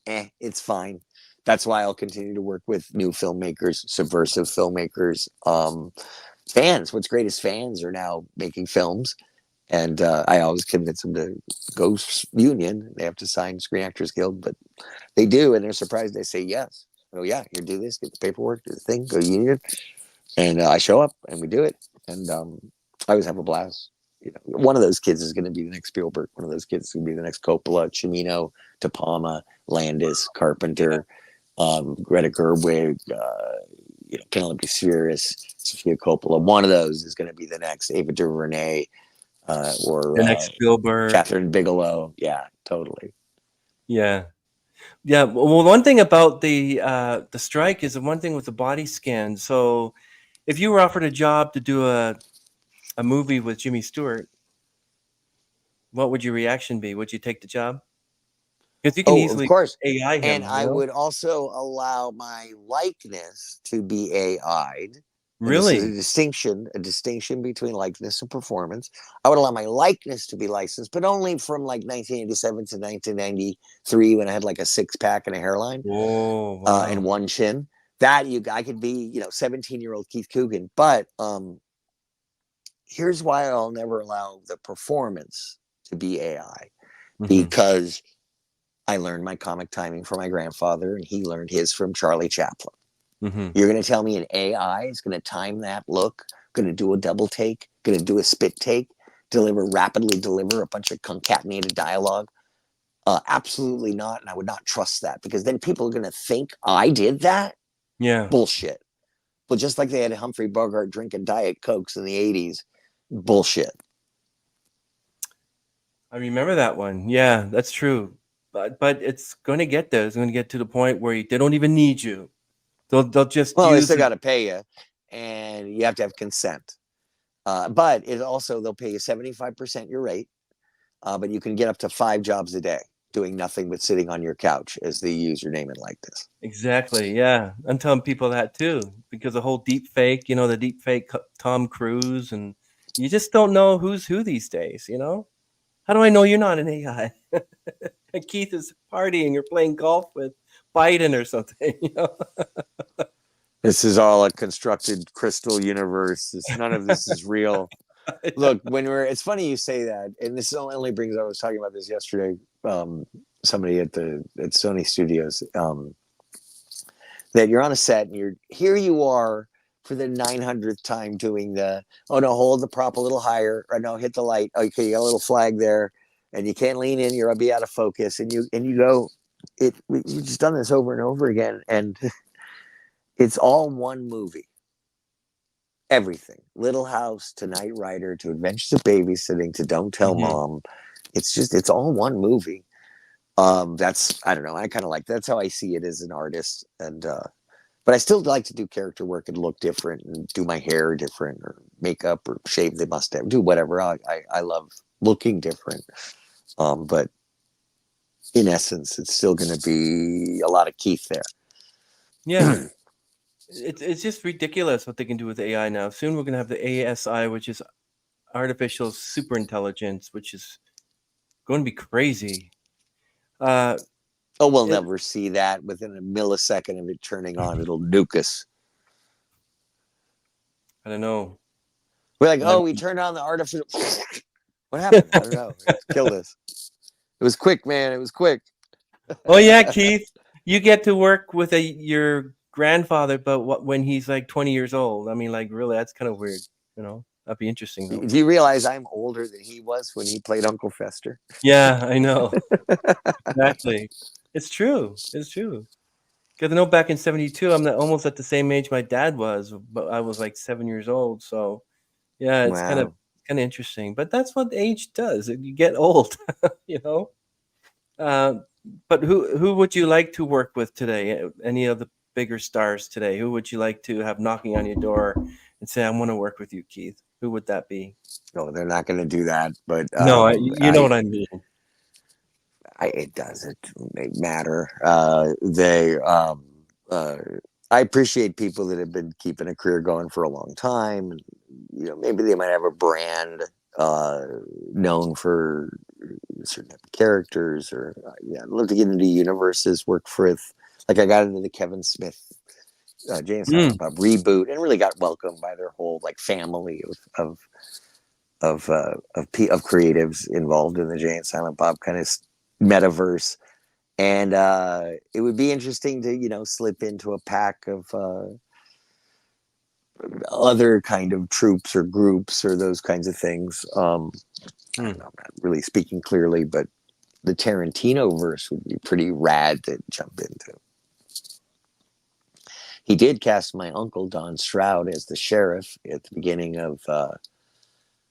B: it's fine. That's why I'll continue to work with new filmmakers, subversive filmmakers, fans. What's great is fans are now making films. And I always convince them to go union. They have to sign Screen Actors Guild, but they do, and they're surprised. They say yes. Oh yeah, you do this, get the paperwork, do the thing, go union, and I show up and we do it, and I always have a blast. One of those kids is going to be the next Spielberg. One of those kids is going to be the next Coppola, Cimino, De Palma, Landis, Carpenter, Greta Gerwig, Penelope Spheris, Sofia Coppola. One of those is going to be the next Ava DuVernay. Or
A: the next Spielberg,
B: Catherine Bigelow. Yeah, totally.
A: Yeah. Well, one thing about the strike is the one thing with the body scan. So, if you were offered a job to do a movie with Jimmy Stewart, what would your reaction be? Would you take the job? Because you can easily,
B: of course,
A: AI him.
B: And I would also allow my likeness to be AI'd.
A: Really?
B: This is a distinction between likeness and performance. I would allow my likeness to be licensed, but only from like 1987 to 1993 when I had like a six-pack and a hairline.
A: Oh, wow.
B: And one chin. I could be, 17-year-old Keith Coogan. But here's why I'll never allow the performance to be AI. Because I learned my comic timing from my grandfather, and he learned his from Charlie Chaplin. You're going to tell me an AI is going to time that look, going to do a double take, going to do a spit take, rapidly deliver a bunch of concatenated dialogue? Absolutely not. And I would not trust that, because then people are going to think I did that.
A: Yeah.
B: Bullshit. But just like they had Humphrey Bogart drinking Diet Cokes in the 80s, bullshit.
A: I remember that one. Yeah, that's true. But it's going to get there. It's going to get to the point where they don't even need you. They'll just
B: they still got to pay you, and you have to have consent. But it also, they'll pay you 75% your rate, but you can get up to 5 jobs a day doing nothing but sitting on your couch as the username and likeness.
A: Exactly. Yeah, I'm telling people that too, because the whole deep fake, the deep fake Tom Cruise, and you just don't know who's who these days. How do I know you're not an AI? And Keith is partying or playing golf with Biden or something.
B: This is all a constructed crystal universe. None of this is real. Look, it's funny you say that, and this only brings. I was talking about this yesterday. Somebody at Sony Studios, that you're on a set and you are for the 900th time doing hold the prop a little higher, or no, hit the light. Okay, you got a little flag there, and you can't lean in. You'll be out of focus, and you go. You've just done this over and over again, and it's all one movie. everything. Little House to Knight Rider to Adventures of Babysitting to Don't Tell
A: Mhm.
B: Mom. It's all one movie. That's, I don't know. I kind of like, that's how I see it as an artist. And, but I still like to do character work and look different and do my hair different or makeup or shave the mustache, do whatever. I love looking different. But in essence, it's still going to be a lot of Keith there.
A: Yeah. It's just ridiculous what they can do with AI now. Soon we're going to have the ASI, which is artificial super intelligence, which is going to be crazy.
B: Oh, we'll
A: It,
B: never see that within a millisecond of it turning on. It'll nuke us.
A: I don't know.
B: We're like,
A: And
B: oh, we turned on the artificial. What happened? I don't know. It killed us. It was quick, man. It was quick.
A: Oh yeah, Keith, you get to work with your grandfather, but when he's like 20 years old. I mean, like really, that's kind of weird. That'd be interesting though.
B: Do you realize I'm older than he was when he played Uncle Fester?
A: Yeah, I know. Exactly. It's true. It's true. Because I know back in '72, I'm almost at the same age my dad was, but I was like 7 years old. So yeah, it's
B: Wow.
A: kind of interesting. But that's what age does. You get old, you know. Uh, but who would you like to work with today? Any of the bigger stars today? Who would you like to have knocking on your door and say, "I want to work with you, Keith"? Who would that be?
B: No, they're not going to do that. But
A: No, you know what I mean.
B: it doesn't matter. Uh, I appreciate people that have been keeping a career going for a long time. And, maybe they might have a brand uh, known for certain type of characters, or I'd love to get into universes. Work with, like I got into the Kevin Smith Jay and
A: Mm.
B: Silent Bob reboot, and really got welcomed by their whole like family of creatives involved in the Jay and Silent Bob kind of metaverse. And it would be interesting to slip into a pack of other kind of troops or groups or those kinds of things. I don't know, I'm not really speaking clearly, but the Tarantino verse would be pretty rad to jump into. He did cast my uncle Don Stroud as the sheriff at the beginning of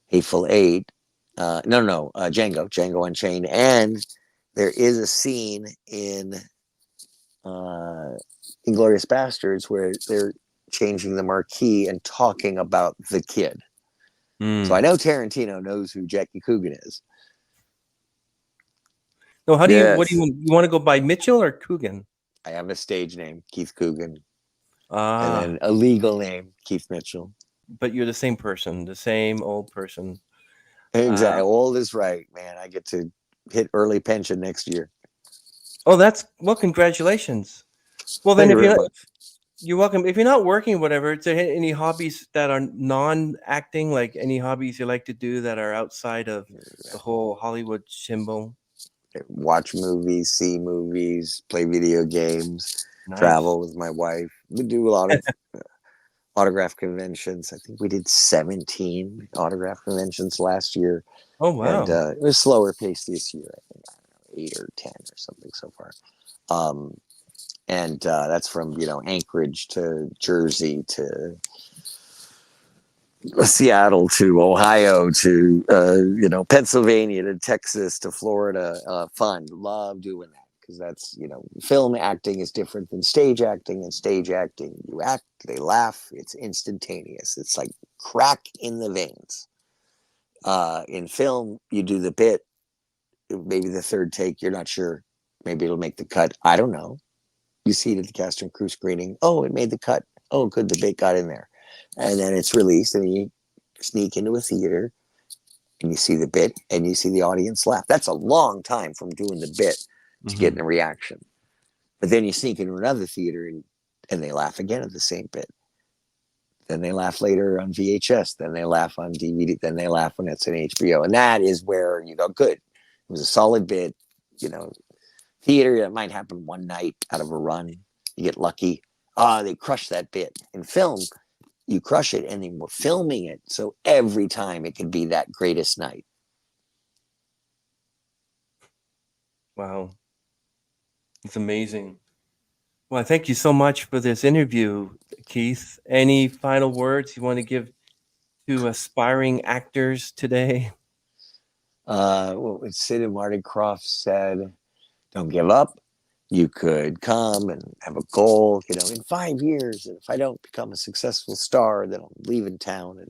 B: Hateful Eight. Django Unchained. And there is a scene in Inglourious Bastards where they're changing the marquee and talking about the kid. So I know Tarantino knows who Jackie Coogan is.
A: No, what do
B: Yes.
A: you want to go by Mitchell or Coogan?
B: I have a stage name, Keith Coogan, and
A: Ah,
B: then a legal name, Keith Mitchell.
A: but you're the same person, the same old person.
B: Exactly. Old is right, man. I get to hit early pension next year.
A: Oh, congratulations. Well, then
B: Thank you
A: if
B: very much.
A: you're welcome. If you're not working, whatever, is there any hobbies that are non-acting, like any hobbies you like to do that are outside of the whole Hollywood symbol?
B: Watch movies, see movies, play video games,
A: Nice.
B: travel with my wife. We do a lot of autograph conventions. I think we did 17 autograph conventions last year.
A: Oh, wow.
B: And it was slower pace this year. I think, I don't know, 8 or 10 or something so far. And that's from, Anchorage to Jersey to Seattle to Ohio to, Pennsylvania to Texas to Florida. Fun. Love doing that. Because that's, film acting is different than stage acting. And stage acting, you act, they laugh, it's instantaneous. It's like crack in the veins. In film, you do the bit, maybe the third take, you're not sure. Maybe it'll make the cut. I don't know. You see it at the cast and crew screening. Oh, it made the cut. Oh, good, the bit got in there. And then it's released, and you sneak into a theater, and you see the bit, and you see the audience laugh. That's a long time from doing the bit to getting a reaction. But then you sneak into another theater, and they laugh again at the same bit. Then they laugh later on VHS. Then they laugh on DVD. Then they laugh when it's in HBO. And that is where you go, good. It was a solid bit. Theater, that might happen one night out of a run. You get lucky. They crush that bit. In film, you crush it, and then we're filming it. So every time it could be that greatest night.
A: Wow. It's amazing. Well, thank you so much for this interview, Keith, any final words you want to give to aspiring actors today?
B: What Sid and Marty Croft said, don't give up. You could come and have a goal, in 5 years. And if I don't become a successful star, then I'm leaving town. And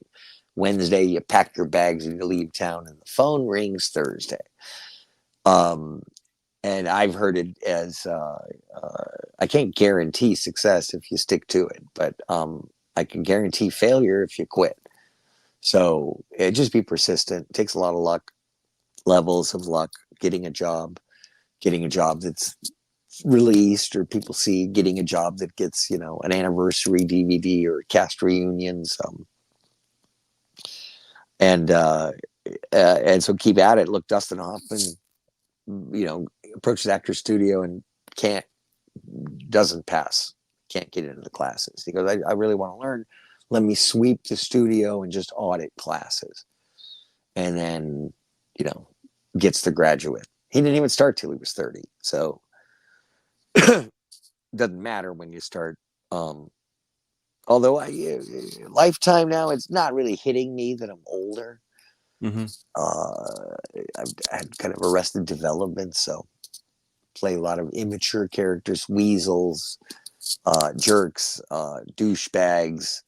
B: Wednesday, you pack your bags and you leave town, and the phone rings Thursday. And I've heard it as I can't guarantee success if you stick to it, but I can guarantee failure if you quit. So just be persistent. It takes a lot of luck, levels of luck, getting a job that's released or people see, getting a job that gets, an anniversary DVD or cast reunions. And so keep at it. Look Dustin Hoffman, approaches actor studio and doesn't pass, can't get into the classes. He goes, I really want to learn. Let me sweep the studio and just audit classes. And then, gets the graduate. He didn't even start till he was 30. So doesn't matter when you start. Although Lifetime now, it's not really hitting me that I'm older.
A: Mm-hmm.
B: I've had kind of Arrested Development, so play a lot of immature characters, weasels, jerks, douchebags,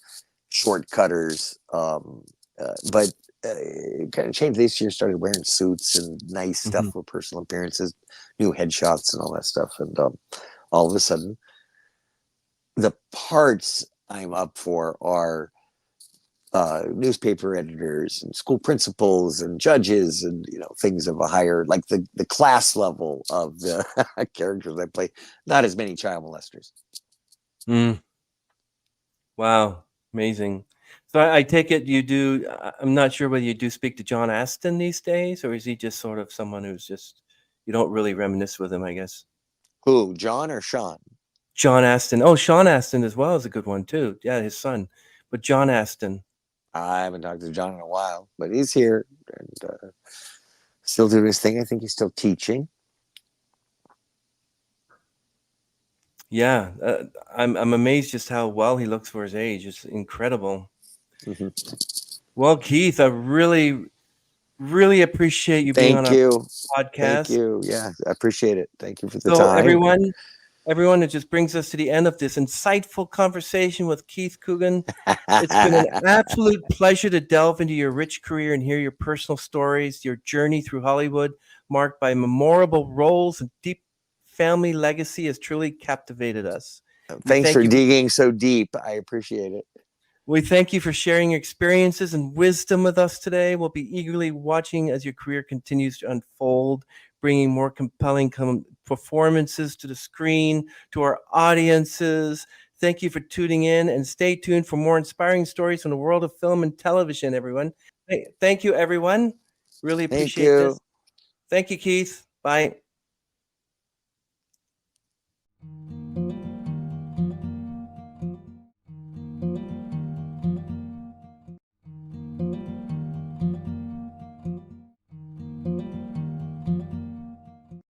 B: shortcutters. But it kind of changed this year. Started wearing suits and nice stuff for personal appearances, new headshots and all that stuff. And all of a sudden, the parts I'm up for are newspaper editors and school principals and judges and things of a higher, like the class level of the characters I play. Not as many child molesters.
A: Wow, amazing. So I take it you do. I'm not sure whether you do speak to John Astin these days, or is he just sort of someone who's just, you don't really reminisce with him, I guess.
B: Who, John or Sean?
A: John Astin. Oh, Sean Astin as well is a good one too. Yeah, his son. But John Astin.
B: I haven't talked to John in a while, but he's here and still doing his thing. I think he's still teaching.
A: Yeah, I'm amazed just how well he looks for his age. It's incredible. Well, Keith, I really, really appreciate you being on our podcast.
B: Thank you. Yeah, I appreciate it. Thank you for the
A: So
B: time.
A: everyone, it just brings us to the end of this insightful conversation with Keith Coogan. It's been an absolute pleasure to delve into your rich career and hear your personal stories, your journey through Hollywood, marked by memorable roles and deep family legacy, has truly captivated us.
B: Thanks for digging so deep. I appreciate it.
A: We thank you for sharing your experiences and wisdom with us today. We'll be eagerly watching as your career continues to unfold, bringing more compelling performances to the screen, to our audiences. Thank you for tuning in, and stay tuned for more inspiring stories from the world of film and television, everyone. Thank you, everyone. Really appreciate this. Thank you, Keith. Bye.